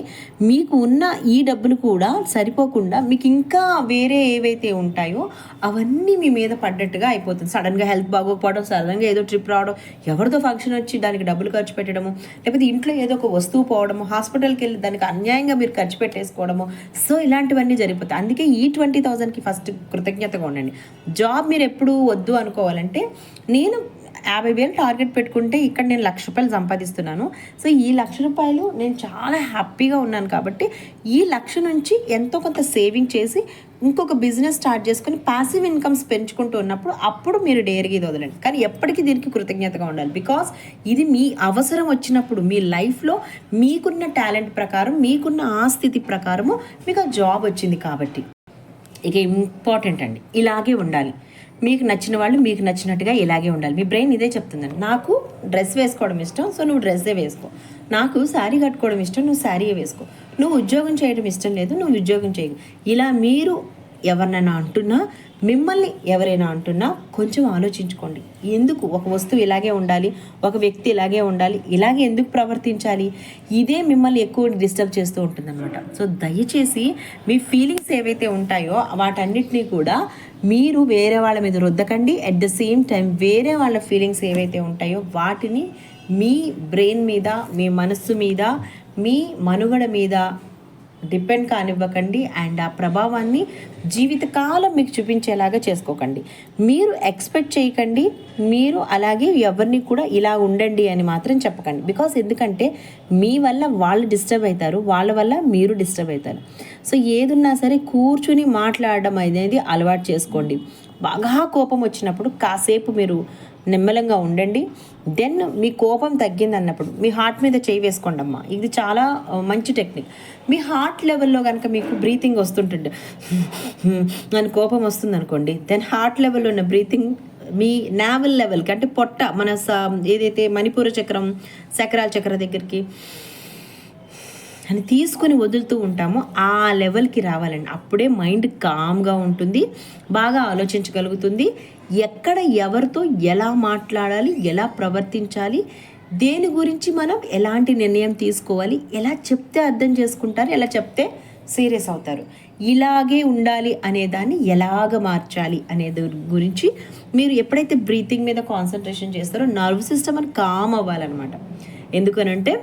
మీకు ఉన్న ఈ డబ్బులు కూడా సరిపోకుండా మీకు ఇంకా వేరే ఏవైతే ఉంటాయో అవన్నీ మీ మీద పడ్డట్టుగా అయిపోతుంది. సడన్గా హెల్త్ బాగోకపోవడం, సడన్గా ఏదో ట్రిప్ రావడం, ఎవరితో ఫంక్షన్ వచ్చి దానికి డబ్బులు ఖర్చు పెట్టడము, లేకపోతే ఇంట్లో ఏదో ఒక వస్తువు పోవడము, హాస్పిటల్కి వెళ్ళి దానికి అన్యాయంగా మీరు ఖర్చు పెట్టేసుకోవడము. సో ఇలాంటివన్నీ జరిగిపోతాయి. అందుకే ఈ 20,000కి ఫస్ట్ కృతజ్ఞతగా ఉండండి. జాబ్ మీరు ఎప్పుడు వద్దు అనుకోవాలంటే, నేను 50,000 టార్గెట్ పెట్టుకుంటే ఇక్కడ నేను ₹1,00,000 సంపాదిస్తున్నాను. సో ఈ ₹1,00,000 నేను చాలా హ్యాపీగా ఉన్నాను కాబట్టి ఈ 1,00,000 నుంచి ఎంతో కొంత సేవింగ్ చేసి ఇంకొక బిజినెస్ స్టార్ట్ చేసుకొని ప్యాసివ్ ఇన్కమ్స్ పెంచుకుంటూ ఉన్నప్పుడు అప్పుడు మీరు డేర్గా ఇది వదలండి. కానీ ఎప్పటికీ దీనికి కృతజ్ఞతగా ఉండాలి. బికాస్ ఇది మీ అవసరం వచ్చినప్పుడు మీ లైఫ్లో మీకున్న టాలెంట్ ప్రకారం, మీకున్న ఆ స్థితి ప్రకారము మీకు ఆ జాబ్ వచ్చింది కాబట్టి. ఇక ఇంపార్టెంట్ అండి, ఇలాగే ఉండాలి. మీకు నచ్చిన వాళ్ళు మీకు నచ్చినట్టుగా ఇలాగే ఉండాలి. మీ బ్రెయిన్ ఇదే చెప్తుందండి. నాకు డ్రెస్ వేసుకోవడం ఇష్టం, సో నువ్వు డ్రెస్సే వేసుకో. నాకు శారీ కట్టుకోవడం ఇష్టం, నువ్వు శారీయే వేసుకో. నువ్వు ఉద్యోగం చేయడం ఇష్టం లేదు, నువ్వు ఉద్యోగం చేయు. ఇలా మీరు ఎవరినైనా అంటున్నా, మిమ్మల్ని ఎవరైనా అంటున్నా కొంచెం ఆలోచించుకోండి. ఎందుకు ఒక వస్తువు ఇలాగే ఉండాలి, ఒక వ్యక్తి ఇలాగే ఉండాలి, ఇలాగే ఎందుకు ప్రవర్తించాలి? ఇదే మిమ్మల్ని ఎక్కువ డిస్టర్బ్ చేస్తూ ఉంటుందన్నమాట. సో దయచేసి మీ ఫీలింగ్స్ ఏవైతే ఉంటాయో వాటన్నిటినీ కూడా మీరు వేరే వాళ్ళ మీద రుద్దకండి. అట్ ద సేమ్ టైం వేరే వాళ్ళ ఫీలింగ్స్ ఏవైతే ఉంటాయో వాటిని మీ బ్రెయిన్ మీద, మీ మనస్సు మీద, మీ మనుగడ మీద డిపెండ్ కానివ్వకండి. అండ్ ఆ ప్రభావాన్ని జీవితకాలం మీకు చూపించేలాగా చేసుకోకండి. మీరు ఎక్స్పెక్ట్ చేయకండి, మీరు అలాగే ఎవరిని కూడా ఇలా ఉండండి అని మాత్రం చెప్పకండి. బికాస్ ఎందుకంటే మీ వల్ల వాళ్ళు డిస్టర్బ్ అవుతారు, వాళ్ళ వల్ల మీరు డిస్టర్బ్ అవుతారు. సో ఏదున్నా సరే కూర్చుని మాట్లాడడం అనేది అలవాటు చేసుకోండి. బాగా కోపం వచ్చినప్పుడు కాసేపు మీరు నిమ్మలంగా ఉండండి. దెన్ మీ కోపం తగ్గింది అన్నప్పుడు మీ హార్ట్ మీద చేయి వేసుకోండి అమ్మా. ఇది చాలా మంచి టెక్నిక్. మీ హార్ట్ లెవెల్లో కనుక మీకు బ్రీతింగ్ వస్తుంటుంది, అని కోపం వస్తుంది అనుకోండి, దెన్ హార్ట్ లెవెల్లో ఉన్న బ్రీతింగ్ మీ నావల్ లెవెల్కి, అంటే పొట్ట మన ఏదైతే మణిపూర చక్రం, చక్రాల చక్ర దగ్గరికి అని తీసుకొని వదులుతూ ఉంటామో ఆ లెవెల్కి రావాలండి. అప్పుడే మైండ్ కామ్గా ఉంటుంది, బాగా ఆలోచించగలుగుతుంది. ఎక్కడ ఎవరితో ఎలా మాట్లాడాలి, ఎలా ప్రవర్తించాలి, దేని గురించి మనం ఎలాంటి నిర్ణయం తీసుకోవాలి, ఎలా చెప్తే అర్థం చేసుకుంటారు, ఎలా చెప్తే సీరియస్ అవుతారు, ఇలాగే ఉండాలి అనేదాన్ని ఎలాగ మార్చాలి అనేది గురించి మీరు ఎప్పుడైతే బ్రీతింగ్ మీద కాన్సన్ట్రేషన్ చేస్తారో నర్వ్ సిస్టమ్ అని కామ్ అవ్వాలన్నమాట. ఎందుకనంటే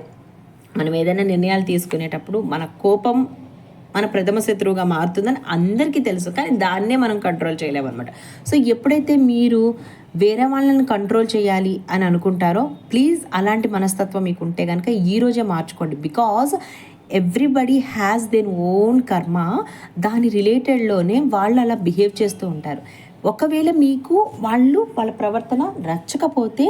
మనం ఏదైనా నిర్ణయాలు తీసుకునేటప్పుడు మన కోపం మన ప్రథమ శత్రువుగా మారుతుందని అందరికీ తెలుసు, కానీ దాన్నే మనం కంట్రోల్ చేయలేమన్నమాట. సో ఎప్పుడైతే మీరు వేరే వాళ్ళని కంట్రోల్ చేయాలి అని అనుకుంటారో ప్లీజ్ అలాంటి మనస్తత్వం మీకు ఉంటే కనుక ఈరోజే మార్చుకోండి. Because everybody has then own karma, దాని రిలేటెడ్లోనే వాళ్ళు అలా బిహేవ్ చేస్తూ ఉంటారు. ఒకవేళ మీకు వాళ్ళ ప్రవర్తన నచ్చకపోతే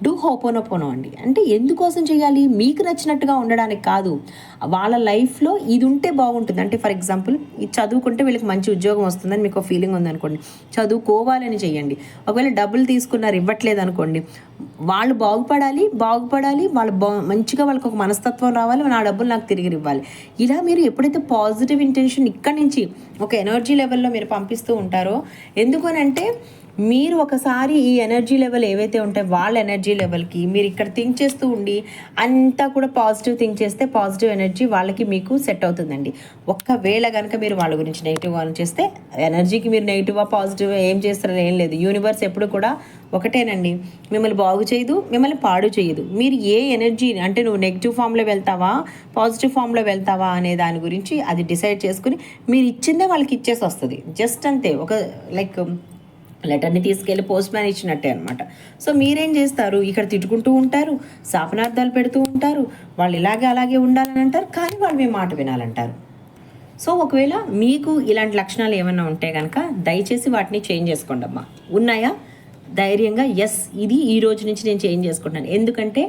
డూ హోపోనోపోనో అండి. అంటే ఎందుకోసం చేయాలి? మీకు నచ్చినట్టుగా ఉండడానికి కాదు, వాళ్ళ లైఫ్లో ఇది ఉంటే బాగుంటుంది. అంటే ఫర్ ఎగ్జాంపుల్ ఇది చదువుకుంటే వీళ్ళకి మంచి ఉద్యోగం వస్తుందని మీకు ఫీలింగ్ ఉందనుకోండి, చదువుకోవాలని చేయండి. ఒకవేళ డబ్బులు తీసుకున్నారు ఇవ్వట్లేదు అనుకోండి, వాళ్ళు బాగుపడాలి, వాళ్ళు మంచిగా వాళ్ళకి ఒక మనస్తత్వం రావాలి, నా డబ్బులు నాకు తిరిగి ఇవ్వాలి. ఇలా మీరు ఎప్పుడైతే పాజిటివ్ ఇంటెన్షన్ ఇక్కడి నుంచి ఒక ఎనర్జీ లెవెల్లో మీరు పంపిస్తూ ఉంటారో, ఎందుకనంటే మీరు ఒకసారి ఈ ఎనర్జీ లెవెల్ ఏవైతే ఉంటాయో వాళ్ళ ఎనర్జీ లెవెల్కి మీరు ఇక్కడ థింక్ చేస్తూ ఉండి అంతా కూడా పాజిటివ్ థింక్ చేస్తే పాజిటివ్ ఎనర్జీ వాళ్ళకి మీకు సెట్ అవుతుందండి. ఒక్కవేళ కనుక మీరు వాళ్ళ గురించి నెగిటివ్గా చేస్తే ఎనర్జీకి మీరు నెగిటివ్గా పాజిటివ్ ఏం చేస్తారో ఏం లేదు. యూనివర్స్ ఎప్పుడు కూడా ఒకటేనండి, మిమ్మల్ని బాగు చేయదు, మిమ్మల్ని పాడు చేయదు. మీరు ఏ ఎనర్జీ, అంటే నువ్వు నెగిటివ్ ఫామ్లో వెళ్తావా పాజిటివ్ ఫామ్లో వెళ్తావా అనే దాని గురించి అది డిసైడ్ చేసుకుని మీరు ఇచ్చిందే వాళ్ళకి ఇచ్చేసి వస్తుంది. జస్ట్ అంతే, ఒక లైక్ లెటర్ని తీసుకెళ్ళి పోస్ట్ మ్యాన్ ఇచ్చినట్టే అనమాట. సో మీరేం చేస్తారు, ఇక్కడ తిట్టుకుంటూ ఉంటారు, శాపనార్థాలు పెడుతూ ఉంటారు, వాళ్ళు ఇలాగే అలాగే ఉండాలని అంటారు, కానీ వాళ్ళు మీ మాట వినాలంటారు. సో ఒకవేళ మీకు ఇలాంటి లక్షణాలు ఏమైనా ఉంటే కనుక దయచేసి వాటిని చేంజ్ చేసుకోండి అమ్మా. ఉన్నాయా? ధైర్యంగా ఎస్, ఇది ఈ రోజు నుంచి నేను చేంజ్ చేసుకుంటాను. ఎందుకంటే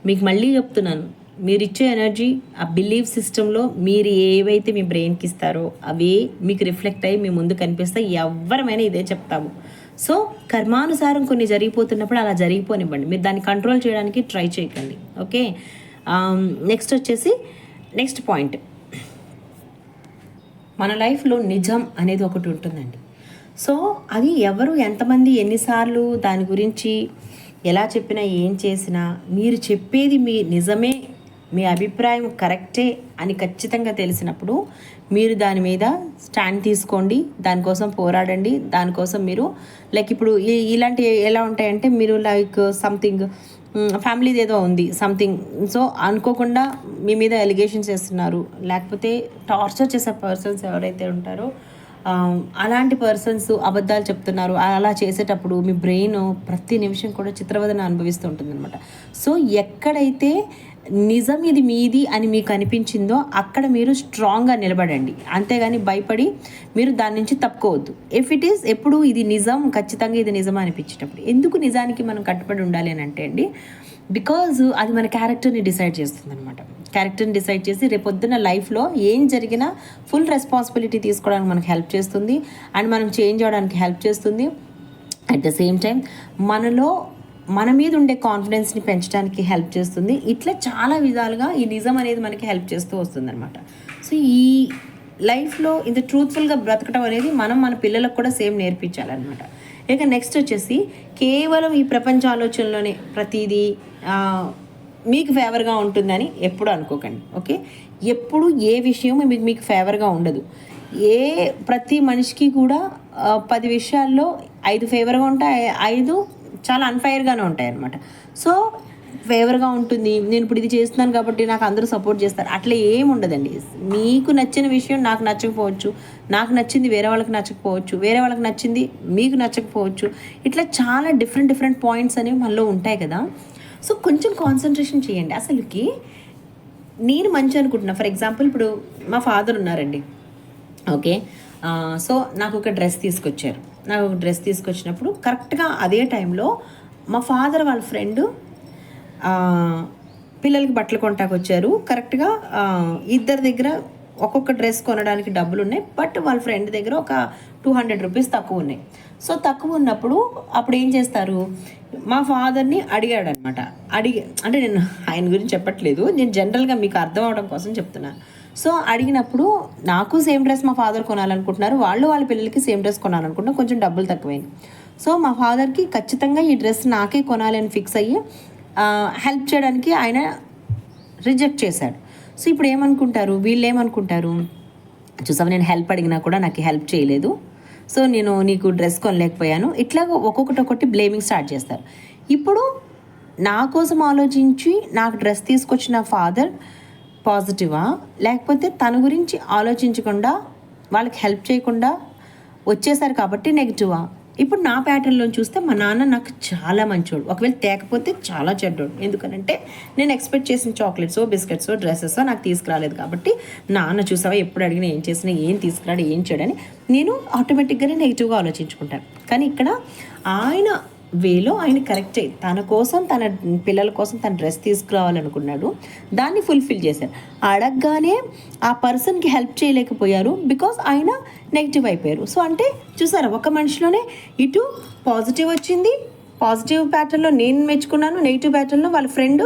మీకు మళ్ళీ చెప్తున్నాను, మీరు ఇచ్చే ఎనర్జీ ఆ బిలీవ్ సిస్టంలో మీరు ఏవైతే మీ బ్రెయిన్కి ఇస్తారో అవే మీకు రిఫ్లెక్ట్ అయ్యి మీ ముందు కనిపిస్తాయి. ఎవరమైనా ఇదే చెప్తాము. సో కర్మానుసారం కొన్ని జరిగిపోతున్నప్పుడు అలా జరిగిపోనివ్వండి, మీరు దాన్ని కంట్రోల్ చేయడానికి ట్రై చేయకండి. ఓకే, నెక్స్ట్ వచ్చేసి నెక్స్ట్ పాయింట్, మన లైఫ్లో నిజం అనేది ఒకటి ఉంటుందండి. సో అది ఎవరు ఎంతమంది ఎన్నిసార్లు దాని గురించి ఎలా చెప్పినా ఏం చేసినా మీరు చెప్పేది మీ నిజమే, మీ అభిప్రాయం కరెక్టే అని ఖచ్చితంగా తెలిసినప్పుడు మీరు దాని మీద స్టాండ్ తీసుకోండి, దానికోసం పోరాడండి. దానికోసం మీరు లైక్ ఇప్పుడు ఇలాంటి ఎలా ఉంటాయంటే మీరు లైక్ సంథింగ్ ఫ్యామిలీది ఏదో ఉంది సంథింగ్, సో అనుకోకుండా మీ మీద ఎలిగేషన్స్ చేస్తున్నారు, లేకపోతే టార్చర్ చేసే పర్సన్స్ ఎవరైతే ఉంటారో అలాంటి పర్సన్స్ అబద్ధాలు చెప్తున్నారు. అలా చేసేటప్పుడు మీ బ్రెయిన్ ప్రతి నిమిషం కూడా చిత్రవదన అనుభవిస్తూ ఉంటుంది అనమాట. సో ఎక్కడైతే నిజం ఇది మీది అని మీకు అనిపించిందో అక్కడ మీరు స్ట్రాంగ్గా నిలబడండి, అంతేగాని భయపడి మీరు దాని నుంచి తప్పుకోవద్దు. ఇఫ్ ఇట్ ఈస్ ఎప్పుడు ఇది నిజం, ఖచ్చితంగా ఇది నిజం అనిపించేటప్పుడు, ఎందుకు నిజానికి మనం కట్టుబడి ఉండాలి అని అంటే అండి, బికాజ్ అది మన క్యారెక్టర్ని డిసైడ్ చేస్తుంది అనమాట. క్యారెక్టర్ని డిసైడ్ చేసి రేపొద్దున లైఫ్లో ఏం జరిగినా ఫుల్ రెస్పాన్సిబిలిటీ తీసుకోవడానికి మనకు హెల్ప్ చేస్తుంది, అండ్ మనం చేంజ్ అవ్వడానికి హెల్ప్ చేస్తుంది. అట్ ద సేమ్ టైం మన మీద ఉండే కాన్ఫిడెన్స్ని పెంచడానికి హెల్ప్ చేస్తుంది. ఇట్లా చాలా విధాలుగా ఈ నిజం అనేది మనకి హెల్ప్ చేస్తూ వస్తుంది అనమాట. సో ఈ లైఫ్లో ఇంత ట్రూత్ఫుల్గా బ్రతకడం అనేది మన పిల్లలకు కూడా సేమ్ నేర్పించాలన్నమాట. ఇక నెక్స్ట్ వచ్చేసి, కేవలం ఈ ప్రపంచ ఆలోచనలోనే ప్రతిదీ మీకు ఫేవర్గా ఉంటుందని ఎప్పుడు అనుకోకండి. ఓకే, ఎప్పుడు ఏ విషయం మీకు ఫేవర్గా ఉండదు. ప్రతి మనిషికి కూడా 10 విషయాల్లో 5 ఫేవర్గా ఉంటాయి, 5 చాలా అన్ఫేవర్గానే ఉంటాయి అన్నమాట. సో ఫేవర్గా ఉంటుంది, నేను ఇప్పుడు ఇది చేస్తున్నాను కాబట్టి నాకు అందరూ సపోర్ట్ చేస్తారు, అట్లా ఏమి ఉండదండి. మీకు నచ్చిన విషయం నాకు నచ్చకపోవచ్చు, నాకు నచ్చింది వేరే వాళ్ళకి నచ్చకపోవచ్చు, వేరే వాళ్ళకి నచ్చింది మీకు నచ్చకపోవచ్చు. ఇట్లా చాలా డిఫరెంట్ పాయింట్స్ అనేవి మనలో ఉంటాయి కదా. సో కొంచెం కాన్సన్ట్రేషన్ చేయండి. అసలుకి నేను మంచి అనుకుంటున్నా, ఫర్ ఎగ్జాంపుల్ ఇప్పుడు మా ఫాదర్ ఉన్నారండి. ఓకే, సో నాకు ఒక డ్రెస్ తీసుకొచ్చినప్పుడు కరెక్ట్గా అదే టైంలో మా ఫాదర్ వాళ్ళ ఫ్రెండ్ పిల్లలకి బట్టలు కొంటాకు వచ్చారు. కరెక్ట్గా ఇద్దరి దగ్గర ఒక్కొక్క డ్రెస్ కొనడానికి డబ్బులు ఉన్నాయి, బట్ వాళ్ళ ఫ్రెండ్ దగ్గర ఒక 200 రూపీస్ తక్కువ ఉన్నాయి. సో తక్కువ ఉన్నప్పుడు అప్పుడు ఏం చేస్తారు, మా ఫాదర్ని అడిగాడనమాట. అంటే నేను ఆయన గురించి చెప్పట్లేదు, నేను జనరల్గా మీకు అర్థం అవడం కోసం చెప్తున్నాను. సో అడిగినప్పుడు నాకు సేమ్ డ్రెస్ మా ఫాదర్ కొనాలనుకుంటున్నారు, వాళ్ళ పిల్లలకి సేమ్ డ్రెస్ కొనాలనుకుంటున్నారు, కొంచెం డబ్బులు తక్కువైంది. సో మా ఫాదర్కి ఖచ్చితంగా ఈ డ్రెస్ నాకే కొనాలి అని ఫిక్స్ అయ్యి హెల్ప్ చేయడానికి ఆయన రిజెక్ట్ చేశాడు. సో ఇప్పుడు వీళ్ళు ఏమనుకుంటారు, చూసావా నేను హెల్ప్ అడిగినా కూడా నాకు హెల్ప్ చేయలేదు, సో నేను నీకు డ్రెస్ కొనలేకపోయాను, ఇట్లా ఒక్కొక్కటి బ్లేమింగ్ స్టార్ట్ చేస్తారు. ఇప్పుడు నా కోసం ఆలోచించి నాకు డ్రెస్ తీసుకొచ్చిన ఫాదర్ పాజిటివా, లేకపోతే తన గురించి ఆలోచించకుండా వాళ్ళకి హెల్ప్ చేయకుండా వచ్చేసారు కాబట్టి నెగిటివా? ఇప్పుడు నా ప్యాటర్న్లో చూస్తే మా నాన్న నాకు చాలా మంచోడు, ఒకవేళ తేకపోతే చాలా చెడ్డోడు. ఎందుకనంటే నేను ఎక్స్పెక్ట్ చేసిన చాక్లెట్స్, బిస్కెట్స్, డ్రెస్సెస్ నాకు తీసుకురాలేదు కాబట్టి నాన్న చూసావా ఎప్పుడు అడిగినా ఏం చేసినా ఏం తీసుకురాడు ఏం చేయడని నేను ఆటోమేటిక్గానే నెగిటివ్గా ఆలోచించుకుంటాను. కానీ ఇక్కడ ఆయన వేలో ఆయన కరెక్ట్ అయ్యి తన కోసం, తన పిల్లల కోసం తన డ్రెస్ తీసుకురావాలనుకున్నాడు, దాన్ని ఫుల్ఫిల్ చేశారు. అడగగానే ఆ పర్సన్కి హెల్ప్ చేయలేకపోయారు, బికాస్ ఆయన నెగిటివ్ అయిపోయారు. సో అంటే చూసారా, ఒక మనిషిలోనే ఇటు పాజిటివ్ వచ్చింది, పాజిటివ్ ప్యాటర్న్లో నేను మెచ్చుకున్నాను, నెగిటివ్ ప్యాటర్న్లో వాళ్ళ ఫ్రెండ్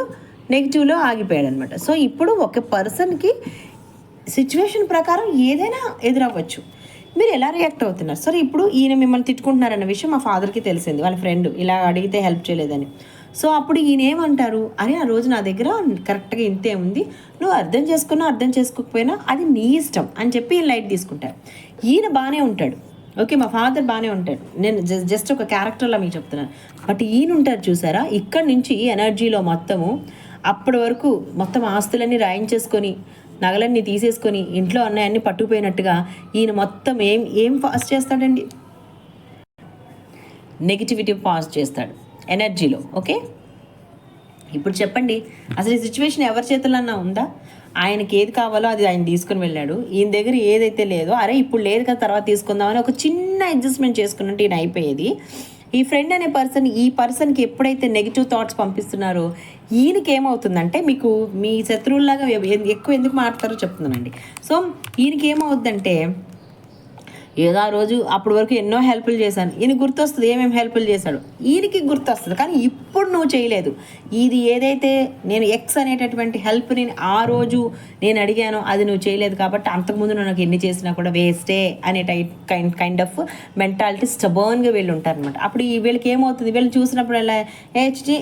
నెగిటివ్లో ఆగిపోయాడు అనమాట. సో ఇప్పుడు ఒక పర్సన్కి సిచ్యువేషన్ ప్రకారం ఏదైనా ఎదురవ్వచ్చు. మీరు ఎలా రియాక్ట్ అవుతున్నారు? సరే ఇప్పుడు ఈయన మిమ్మల్ని తిట్టుకుంటున్నారన్న విషయం మా ఫాదర్కి తెలిసింది, వాళ్ళ ఫ్రెండ్ ఇలా అడిగితే హెల్ప్ చేయలేదని. సో అప్పుడు ఈయన ఏమంటారు, అరే ఆ రోజు నా దగ్గర కరెక్ట్గా ఇంతే ఉంది, నువ్వు అర్థం చేసుకున్నా అర్థం చేసుకోకపోయినా అది నీ ఇష్టం అని చెప్పి ఈయన లైట్ తీసుకుంటారు. ఈయన బాగానే ఉంటాడు, ఓకే, మా ఫాదర్ బాగానే ఉంటాడు, నేను జస్ట్ ఒక క్యారెక్టర్లో మీకు చెప్తున్నాను. బట్ ఈయన ఉంటారు చూసారా, ఇక్కడి నుంచి ఎనర్జీలో మొత్తము అప్పటి వరకు మొత్తం ఆస్తులన్నీ రాయించేసుకొని నగలన్నీ తీసేసుకొని ఇంట్లో అన్నీ పట్టుకుపోయినట్టుగా ఈయన మొత్తం ఏం పాస్ చేస్తాడండి, నెగిటివిటీ పాస్ చేస్తాడు ఎనర్జీలో. ఓకే, ఇప్పుడు చెప్పండి, అసలు ఈ సిచ్యువేషన్ ఎవరి చేతులన్నా ఉందా? ఆయనకి ఏది కావాలో అది ఆయన తీసుకుని వెళ్ళాడు, ఈయన దగ్గర ఏదైతే లేదో అరే ఇప్పుడు లేదు కదా తర్వాత తీసుకుందామని ఒక చిన్న అడ్జస్ట్మెంట్ చేసుకున్నట్టు ఈయన అయిపోయేది. ఈ ఫ్రెండ్ అనే ఈ పర్సన్కి ఎప్పుడైతే నెగిటివ్ థాట్స్ పంపిస్తున్నారో ఈయనకి ఏమవుతుందంటే, మీకు మీ శత్రువులాగా ఎక్కువ ఎందుకు మాట్లాడతారో చెప్తున్నానండి. సో ఈయనకి ఏమవుద్దంటే, ఏదో ఆ రోజు అప్పటి వరకు ఎన్నో హెల్ప్లు చేశాను, ఈయన గుర్తొస్తుంది ఏమేమి హెల్ప్లు చేశాడు, ఈయనకి గుర్తొస్తుంది, కానీ ఇప్పుడు నువ్వు చేయలేదు. ఇది ఏదైతే నేను ఎక్స్ అనేటటువంటి హెల్ప్ని ఆ రోజు నేను అడిగానో అది నువ్వు చేయలేదు కాబట్టి అంతకుముందు నువ్వు నాకు ఎన్ని చేసినా కూడా వేస్టే అనే కైండ్ ఆఫ్ మెంటాలిటీ స్టబర్న్గా వీళ్ళు ఉంటారనమాట. అప్పుడు వీళ్ళకి ఏమవుతుంది, వీళ్ళు చూసినప్పుడు ఎలా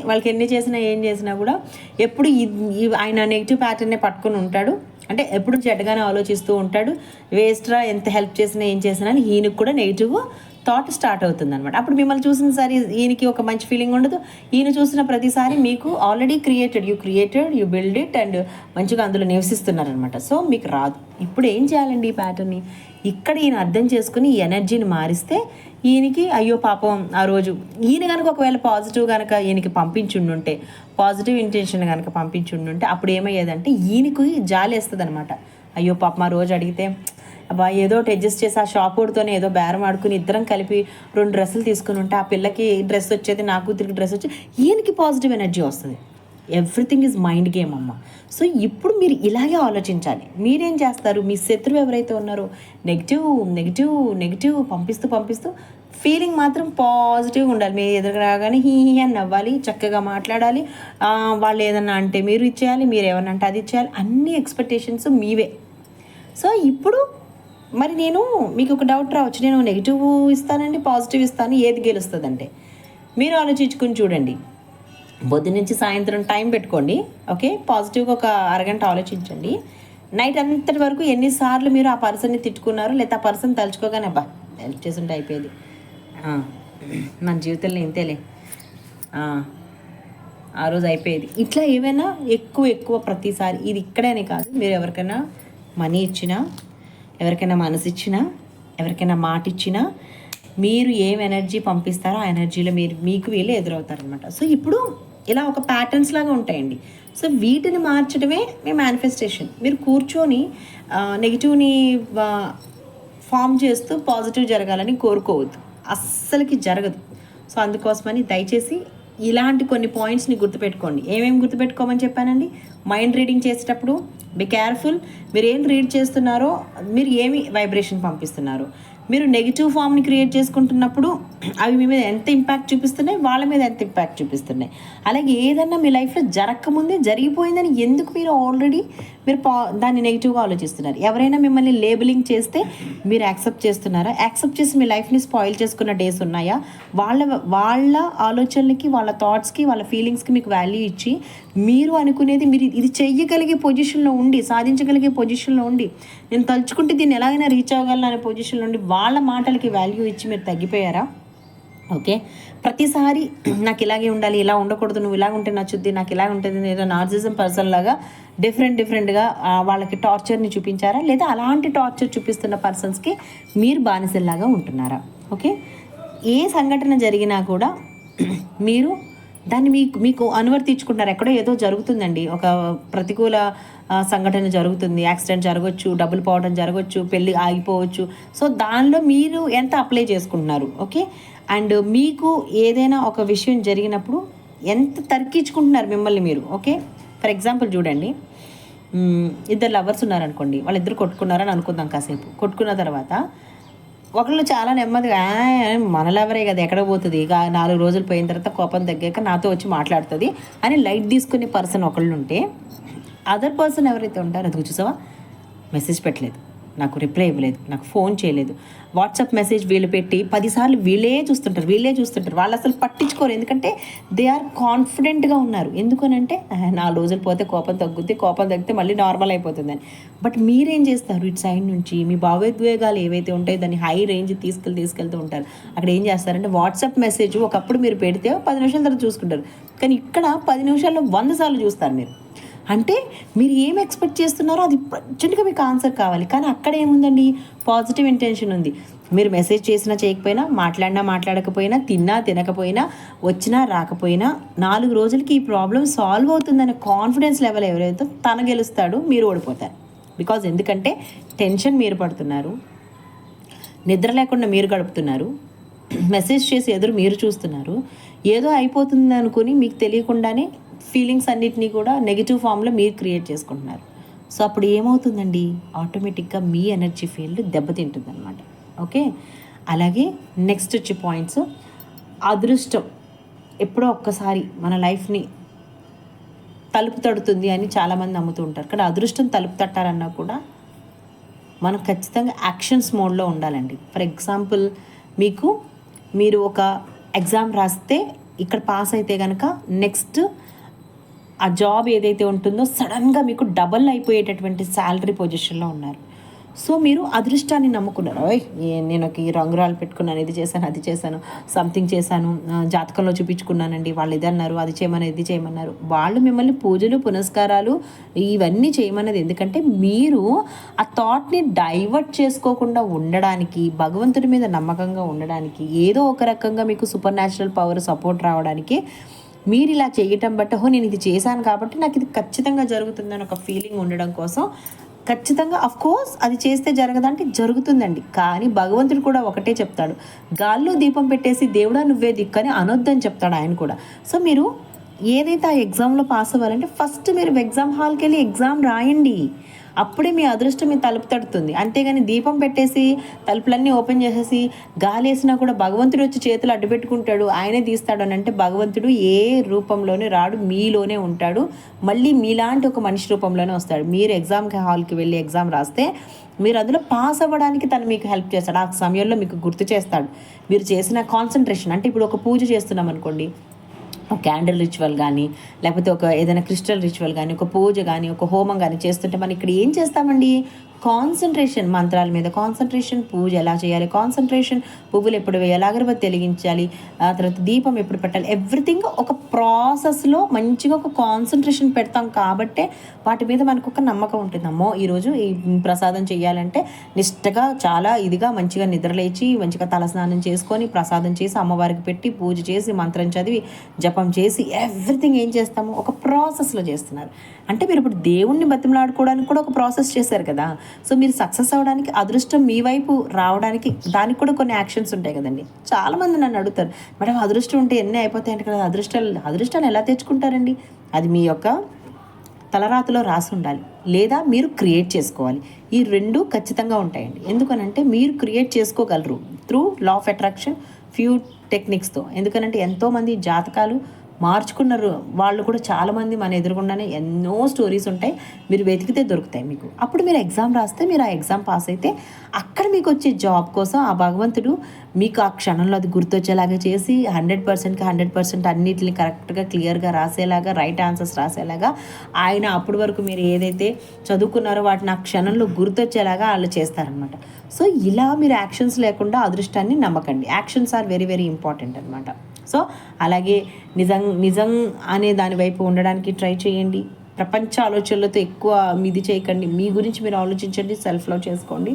వాళ్ళకి ఎన్ని చేసినా ఏం చేసినా కూడా ఎప్పుడు ఆయన నెగిటివ్ ప్యాటర్నే పట్టుకొని ఉంటాడు, అంటే ఎప్పుడు చెడ్డగానే ఆలోచిస్తూ ఉంటాడు, వేస్ట్రా ఎంత హెల్ప్ చేసినా ఏం చేసినా అని ఈయనకు కూడా నెగిటివ్ థాట్ స్టార్ట్ అవుతుంది అనమాట. అప్పుడు మిమ్మల్ని చూసిన సారి ఈయనకి ఒక మంచి ఫీలింగ్ ఉండదు, ఈయన చూసిన ప్రతిసారి మీకు already you build it and మంచిగా అందులో నివసిస్తున్నారనమాట. సో మీకు రాదు. ఇప్పుడు ఏం చేయాలండి ఈ ప్యాటర్న్ని, ఇక్కడ ఈయన అర్థం చేసుకుని ఈ ఎనర్జీని మారిస్తే ఈయనకి అయ్యో పాపం ఆ రోజు ఈయన కనుక ఒకవేళ పాజిటివ్ కనుక ఈయనకి పంపించుండుంటే, పాజిటివ్ ఇంటెన్షన్ కనుక పంపించుండుంటే అప్పుడు ఏమయ్యేదంటే ఈయనకి జాలి వేస్తుంది అనమాట. అయ్యో పాపం ఆ రోజు అడిగితే అబ్బా ఏదో ఒకటి అడ్జస్ట్ చేసి ఆ షాప్ ఓడితోనే ఏదో బేరం ఆడుకుని ఇద్దరం కలిపి 2 డ్రెస్సులు తీసుకుని ఉంటే ఆ పిల్లకి డ్రెస్ వచ్చేది, నా కూతురికి డ్రెస్ వచ్చేది, ఈయనకి పాజిటివ్ ఎనర్జీ వస్తుంది. ఎవ్రీథింగ్ ఈజ్ మైండ్ గేమ్ అమ్మ. సో ఇప్పుడు మీరు ఇలాగే ఆలోచించాలి. మీరేం చేస్తారు, మీ శత్రువు ఎవరైతే ఉన్నారో నెగిటివ్ నెగిటివ్ నెగిటివ్ పంపిస్తూ ఫీలింగ్ మాత్రం పాజిటివ్గా ఉండాలి. మీరు ఎదురు రాగానే హీ హీ అని నవ్వాలి, చక్కగా మాట్లాడాలి. వాళ్ళు ఏదన్నా అంటే మీరు ఇచ్చేయాలి, మీరు ఏమన్నా అంటే అది ఇచ్చేయాలి. అన్ని ఎక్స్పెక్టేషన్స్ మీవే. సో ఇప్పుడు మరి నేను మీకు ఒక డౌట్ రావచ్చు, నేను నెగిటివ్ ఇస్తానండి పాజిటివ్ ఇస్తాను ఏది గెలుస్తుందంటే, మీరు ఆలోచించుకుని చూడండి. పొద్దు నుంచి సాయంత్రం టైం పెట్టుకోండి. ఓకే, పాజిటివ్గా ఒక అరగంట ఆలోచించండి. నైట్ అంతటి వరకు ఎన్నిసార్లు మీరు ఆ పర్సన్ని తిట్టుకున్నారు, లేదా ఆ పర్సన్ తలుచుకోగానే అబ్బా హెల్ప్ చేస్తుంటే అయిపోయేది, మన జీవితంలో ఇంతేలే, ఆ రోజు అయిపోయేది, ఇట్లా ఏమైనా ఎక్కువ ప్రతిసారి. ఇది ఇక్కడనే కాదు, మీరు ఎవరికైనా మనీ ఇచ్చినా, ఎవరికైనా మనసు ఇచ్చినా, ఎవరికైనా మాట ఇచ్చినా, మీరు ఏం ఎనర్జీ పంపిస్తారో ఆ ఎనర్జీలో మీకు వీళ్ళు ఎదురవుతారనమాట. సో ఇప్పుడు ఇలా ఒక ప్యాటర్న్స్ లాగా ఉంటాయండి. సో వీటిని మార్చడమే మీ మేనిఫెస్టేషన్. మీరు కూర్చొని నెగిటివ్ని ఫామ్ చేస్తూ పాజిటివ్ జరగాలని కోరుకోవద్దు, అస్సలకి జరగదు. సో అందుకోసమని దయచేసి ఇలాంటి కొన్ని పాయింట్స్ని గుర్తుపెట్టుకోండి. ఏమేమి గుర్తుపెట్టుకోమని చెప్పానండి? మైండ్ రీడింగ్ చేసేటప్పుడు బి కేర్ఫుల్. మీరు ఏం రీడ్ చేస్తున్నారో, మీరు ఏమి వైబ్రేషన్ పంపిస్తున్నారో, మీరు నెగిటివ్ ఫామ్ని క్రియేట్ చేసుకుంటున్నప్పుడు అవి మీ మీద ఎంత ఇంపాక్ట్ చూపిస్తున్నాయి, వాళ్ళ మీద ఎంత ఇంపాక్ట్ చూపిస్తున్నాయి. అలాగే ఏదన్నా మీ లైఫ్లో జరగకముందే జరిగిపోయిందని ఎందుకు మీరు ఆల్రెడీ దాన్ని నెగిటివ్గా ఆలోచిస్తున్నారు? ఎవరైనా మిమ్మల్ని లేబులింగ్ చేస్తే మీరు యాక్సెప్ట్ చేస్తున్నారా? యాక్సెప్ట్ చేసి మీ లైఫ్ని స్పాయిల్ చేసుకున్న డేస్ ఉన్నాయా? వాళ్ళ ఆలోచనలకి, వాళ్ళ థాట్స్కి, వాళ్ళ ఫీలింగ్స్కి మీకు వాల్యూ ఇచ్చి మీరు అనుకునేది మీరు ఇది చెయ్యగలిగే పొజిషన్లో ఉండి, సాధించగలిగే పొజిషన్లో ఉండి, నేను తలుచుకుంటే దీన్ని ఎలాగైనా రీచ్ అవ్వగలను అనే పొజిషన్లో ఉండి వాళ్ళ మాటలకి వాల్యూ ఇచ్చి మీరు తగ్గిపోయారా? ఓకే, ప్రతిసారి నాకు ఇలాగే ఉండాలి, ఇలా ఉండకూడదు, నువ్వు ఇలాగ ఉంటే నచ్చుద్ది, నాకు ఇలా ఉంటుంది, నేను నార్సిజం పర్సన్ లాగా డిఫరెంట్గా వాళ్ళకి టార్చర్ని చూపించారా? లేదా అలాంటి టార్చర్ చూపిస్తున్న పర్సన్స్కి మీరు బానిసల్లాగా ఉంటున్నారా? ఓకే, ఏ సంఘటన జరిగినా కూడా మీరు దాన్ని మీకు అనువర్తించుకుంటారు. ఎక్కడో ఏదో జరుగుతుందండి, ఒక ప్రతికూల సంఘటన జరుగుతుంది, యాక్సిడెంట్ జరగవచ్చు, డబ్బులు పోవడం జరగవచ్చు, పెళ్ళి ఆగిపోవచ్చు. సో దానిలో మీరు ఎంత అప్లై చేసుకుంటున్నారు? ఓకే, అండ్ మీకు ఏదైనా ఒక విషయం జరిగినప్పుడు ఎంత తర్కించుకుంటున్నారు మిమ్మల్ని మీరు? ఓకే, ఫర్ ఎగ్జాంపుల్ చూడండి, ఇద్దరు లవర్స్ ఉన్నారనుకోండి, వాళ్ళిద్దరు కొట్టుకున్నారని అనుకుందాం. కాసేపు కొట్టుకున్న తర్వాత ఒకళ్ళు చాలా నెమ్మదిగా మన లవరే కదా ఎక్కడ పోతుంది, ఇక 4 రోజులు పోయిన తర్వాత కోపం తగ్గాక నాతో వచ్చి మాట్లాడుతుంది అని లైట్ తీసుకునే పర్సన్ ఒకళ్ళు ఉంటే, అదర్ పర్సన్ ఎవరైతే ఉంటారో అది చూసావా, మెసేజ్ పెట్టలేదు, నాకు రిప్లై ఇవ్వలేదు, నాకు ఫోన్ చేయలేదు, వాట్సాప్ మెసేజ్ వీళ్ళు పెట్టి 10 సార్లు వీళ్ళే చూస్తుంటారు. వాళ్ళు అసలు పట్టించుకోరు, ఎందుకంటే దే ఆర్ కాన్ఫిడెంట్గా ఉన్నారు. ఎందుకనంటే 4 రోజులు పోతే కోపం తగ్గుద్ది, కోపం తగ్గితే మళ్ళీ నార్మల్ అయిపోతుందని. బట్ మీరేం చేస్తారు, ఇటు సైడ్ నుంచి మీ భావోద్వేగాలు ఏవైతే ఉంటాయో దాన్ని హై రేంజ్ తీసుకెళ్తూ ఉంటారు. అక్కడ ఏం చేస్తారంటే వాట్సాప్ మెసేజ్ ఒకప్పుడు మీరు పెడితే 10 నిమిషాల తర్వాత చూసుకుంటారు, కానీ ఇక్కడ 10 నిమిషాల్లో 100 సార్లు చూస్తారు మీరు. అంటే మీరు ఏం ఎక్స్పెక్ట్ చేస్తున్నారో అది అర్జెంట్గా మీకు ఆన్సర్ కావాలి. కానీ అక్కడ ఏముందండి, పాజిటివ్ ఇంటెన్షన్ ఉంది. మీరు మెసేజ్ చేసినా చేయకపోయినా, మాట్లాడకపోయినా, తినకపోయినా, వచ్చినా రాకపోయినా 4 రోజులకి ఈ ప్రాబ్లం సాల్వ్ అవుతుందనే కాన్ఫిడెన్స్ లెవెల్ ఎవరైతే తన గెలుస్తాడు, మీరు ఓడిపోతారు. బికాజ్ ఎందుకంటే టెన్షన్ మీరు పడుతున్నారు, నిద్ర లేకుండా మీరు గడుపుతున్నారు, మెసేజ్ చేసి ఎదురు మీరు చూస్తున్నారు, ఏదో అయిపోతుంది అనుకుని మీకు తెలియకుండానే ఫీలింగ్స్ అన్నిటినీ కూడా నెగిటివ్ ఫామ్లో మీరు క్రియేట్ చేసుకుంటున్నారు. సో అప్పుడు ఏమవుతుందండి, ఆటోమేటిక్గా మీ ఎనర్జీ ఫీల్డ్ దెబ్బతింటుంది అనమాట. ఓకే, అలాగే నెక్స్ట్ వచ్చే పాయింట్స్, అదృష్టం ఎప్పుడో ఒక్కసారి మన లైఫ్ని తలుపు తడుతుంది అని చాలామంది నమ్ముతూ ఉంటారు. కానీ అదృష్టం తలుపు తట్టాలన్నా కూడా మనం ఖచ్చితంగా యాక్షన్స్ మోడ్లో ఉండాలండి. ఫర్ ఎగ్జాంపుల్ మీరు ఒక ఎగ్జామ్ రాస్తే ఇక్కడ పాస్ అయితే కనుక నెక్స్ట్ ఆ జాబ్ ఏదైతే ఉంటుందో సడన్గా మీకు డబల్ అయిపోయేటటువంటి శాలరీ పొజిషన్లో ఉన్నారు. సో మీరు అదృష్టాన్ని నమ్ముకున్నారు. ఓయ్ నేను ఈ రంగురాలు పెట్టుకున్నాను, ఇది చేశాను, అది చేశాను, సంథింగ్ చేశాను, జాతకంలో చూపించుకున్నానండి, వాళ్ళు ఇది అన్నారు, అది చేయమని ఇది చేయమన్నారు. వాళ్ళు మిమ్మల్ని పూజలు పునస్కారాలు ఇవన్నీ చేయమన్నది ఎందుకంటే మీరు ఆ థాట్ని డైవర్ట్ చేసుకోకుండా ఉండడానికి, భగవంతుడి మీద నమ్మకంగా ఉండడానికి, ఏదో ఒక రకంగా మీకు సూపర్ న్యాచురల్ పవర్ సపోర్ట్ రావడానికి మీరు ఇలా చేయటం బట్టి నేను ఇది చేశాను కాబట్టి నాకు ఇది ఖచ్చితంగా జరుగుతుందని ఒక ఫీలింగ్ ఉండడం కోసం ఖచ్చితంగా కోర్స్ అది చేస్తే జరగదంటే జరుగుతుందండి. కానీ భగవంతుడు కూడా ఒకటే చెప్తాడు, గాల్లో దీపం పెట్టేసి దేవుడా నువ్వే దిక్కని అనొద్దని చెప్తాడు ఆయన కూడా. సో మీరు ఏదైతే ఆ ఎగ్జామ్లో పాస్ అవ్వాలంటే ఫస్ట్ మీరు ఎగ్జామ్ హాల్కి వెళ్ళి ఎగ్జామ్ రాయండి. అప్పుడే మీ అదృష్టం మీ తలుపు తడుతుంది. అంతేగాని దీపం పెట్టేసి తలుపులన్నీ ఓపెన్ చేసేసి గాలి వేసినా కూడా భగవంతుడు వచ్చి చేతులు అడ్డు పెట్టుకుంటాడు, ఆయనే తీస్తాడు అని అంటే భగవంతుడు ఏ రూపంలోనే రాడు, మీలోనే ఉంటాడు. మళ్ళీ మీలాంటి ఒక మనిషి రూపంలోనే వస్తాడు. మీరు ఎగ్జామ్ హాల్కి వెళ్ళి ఎగ్జామ్ రాస్తే మీరు అందులో పాస్ అవ్వడానికి తను మీకు హెల్ప్ చేస్తాడు. ఆ సమయంలో మీకు గుర్తు చేస్తాడు మీరు చేసిన కాన్సన్ట్రేషన్. అంటే ఇప్పుడు ఒక పూజ చేస్తున్నాం అనుకోండి, ఒక క్యాండిల్ రిచువల్ కానీ, లేకపోతే ఒక ఏదైనా క్రిస్టల్ రిచువల్ కానీ, ఒక పూజ కానీ, ఒక హోమం కానీ చేస్తుంటే మనం ఇక్కడ ఏం చేస్తామండి, కాన్సన్ట్రేషన్ మంత్రాల మీద కాన్సన్ట్రేషన్, పూజ ఎలా చేయాలి కాన్సన్ట్రేషన్, పువ్వులు ఎప్పుడు వేయాలి, అగరబత్తి వెలిగించాలి, ఆ తర్వాత దీపం ఎప్పుడు పెట్టాలి, ఎవ్రీథింగ్ ఒక ప్రాసెస్లో మంచిగా ఒక కాన్సన్ట్రేషన్ పెడతాం కాబట్టే వాటి మీద మనకు ఒక నమ్మకం ఉంటుంది. అమ్మో ఈరోజు ఈ ప్రసాదం చేయాలంటే నిష్టగా చాలా ఇదిగా మంచిగా నిద్రలేచి మంచిగా తలస్నానం చేసుకొని ప్రసాదం చేసి అమ్మవారికి పెట్టి పూజ చేసి మంత్రం చదివి జపం చేసి ఎవ్రీథింగ్ ఏం చేస్తాము ఒక ప్రాసెస్లో చేస్తున్నారు. అంటే మీరు ఇప్పుడు దేవుణ్ణి బతిమలాడుకోవడానికి కూడా ఒక ప్రాసెస్ చేశారు కదా. సో మీరు సక్సెస్ అవ్వడానికి, అదృష్టం మీ వైపు రావడానికి దానికి కూడా కొన్ని యాక్షన్స్ ఉంటాయి కదండి. చాలామంది నన్ను అడుగుతారు, మేడం అదృష్టం ఉంటే ఎన్ని అయిపోతాయంటే కదా, అదృష్టాన్ని ఎలా తెచ్చుకుంటారండి? అది మీ యొక్క తలరాతలో రాసి ఉండాలి, లేదా మీరు క్రియేట్ చేసుకోవాలి. ఈ రెండు ఖచ్చితంగా ఉంటాయండి. ఎందుకనంటే మీరు క్రియేట్ చేసుకోగలరు through law of attraction few టెక్నిక్స్తో. ఎందుకనంటే ఎంతోమంది జాతకాలు మార్చుకున్నారు వాళ్ళు కూడా చాలామంది మన ఎదురుగుండానే ఎన్నో స్టోరీస్ ఉంటాయి, మీరు వెతికితే దొరుకుతాయి మీకు. అప్పుడు మీరు ఎగ్జామ్ రాస్తే మీరు ఆ ఎగ్జామ్ పాస్ అయితే అక్కడ మీకు వచ్చే జాబ్ కోసం ఆ భగవంతుడు మీకు ఆ క్షణంలో అది గుర్తొచ్చేలాగా చేసి 100%కి 100% అన్నిటిని కరెక్ట్గా క్లియర్గా రాసేలాగా, రైట్ ఆన్సర్స్ రాసేలాగా ఆయన అప్పటి వరకు మీరు ఏదైతే చదువుకున్నారో వాటిని ఆ క్షణంలో గుర్తొచ్చేలాగా వాళ్ళు చేస్తారనమాట. సో ఇలా మీరు యాక్షన్స్ లేకుండా అదృష్టాన్ని నమ్మకండి. Actions are very very important అనమాట. సో అలాగే నిజం అనే దాని వైపు ఉండడానికి ట్రై చేయండి. ప్రపంచ ఆలోచనలతో ఎక్కువ మీది చేయకండి, మీ గురించి మీరు ఆలోచించండి, సెల్ఫ్ లవ్ చేసుకోండి.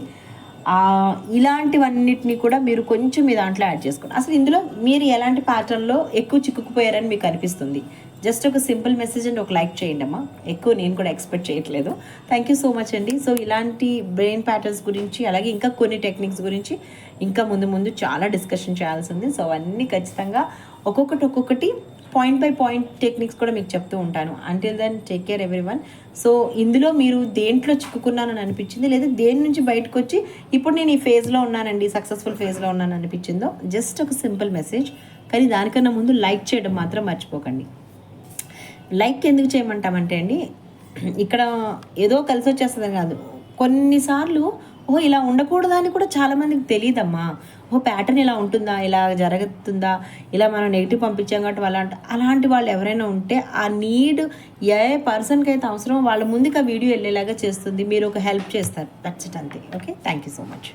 ఇలాంటివన్నిటిని కూడా మీరు కొంచెం మీ దాంట్లో యాడ్ చేసుకోండి. అసలు ఇందులో మీరు ఎలాంటి ప్యాటర్న్లో ఎక్కువ చిక్కుకుపోయారని మీకు అనిపిస్తుంది, జస్ట్ ఒక సింపుల్ మెసేజ్ అండి, ఒక లైక్ చేయండి అమ్మా. ఎక్కువ నేను కూడా ఎక్స్పెక్ట్ చేయట్లేదు. థ్యాంక్ యూ సో మచ్ అండి. సో ఇలాంటి బ్రెయిన్ ప్యాటర్న్స్ గురించి అలాగే ఇంకా కొన్ని టెక్నిక్స్ గురించి ఇంకా ముందు చాలా డిస్కషన్ చేయాల్సి ఉంది. సో అవన్నీ ఖచ్చితంగా ఒక్కొక్కటి పాయింట్ బై పాయింట్ టెక్నిక్స్ కూడా మీకు చెప్తూ ఉంటాను. Until then take care everyone. So ఇందులో మీరు దేంట్లో చిక్కుకున్నానని అనిపించింది, లేదా దేని నుంచి బయటకు వచ్చి ఇప్పుడు నేను ఈ ఫేజ్లో ఉన్నానండి, సక్సెస్ఫుల్ ఫేజ్లో ఉన్నాను అనిపించిందో జస్ట్ ఒక సింపుల్ మెసేజ్. కానీ దానికన్నా ముందు లైక్ చేయడం మాత్రం మర్చిపోకండి. లైక్ ఎందుకు చేయమంటామంటే అండి, ఇక్కడ ఏదో కలిసి వచ్చేస్తుంది కాదు, కొన్నిసార్లు ఇలా ఉండకూడదని కూడా చాలామందికి తెలియదమ్మా. ప్యాటర్న్ ఇలా ఉంటుందా, ఇలా జరుగుతుందా, ఇలా మనం నెగిటివ్ పంపించాం కాబట్టి అలాంటి వాళ్ళు ఎవరైనా ఉంటే ఆ నీడ్ ఏ పర్సన్కి అయితే అవసరం వాళ్ళ ముందుకు ఆ వీడియో వెళ్ళేలాగా చేస్తుంది. మీరు ఒక హెల్ప్ చేస్తారు, దట్స్ ఇట్, అంతే. Okay, thank you so much.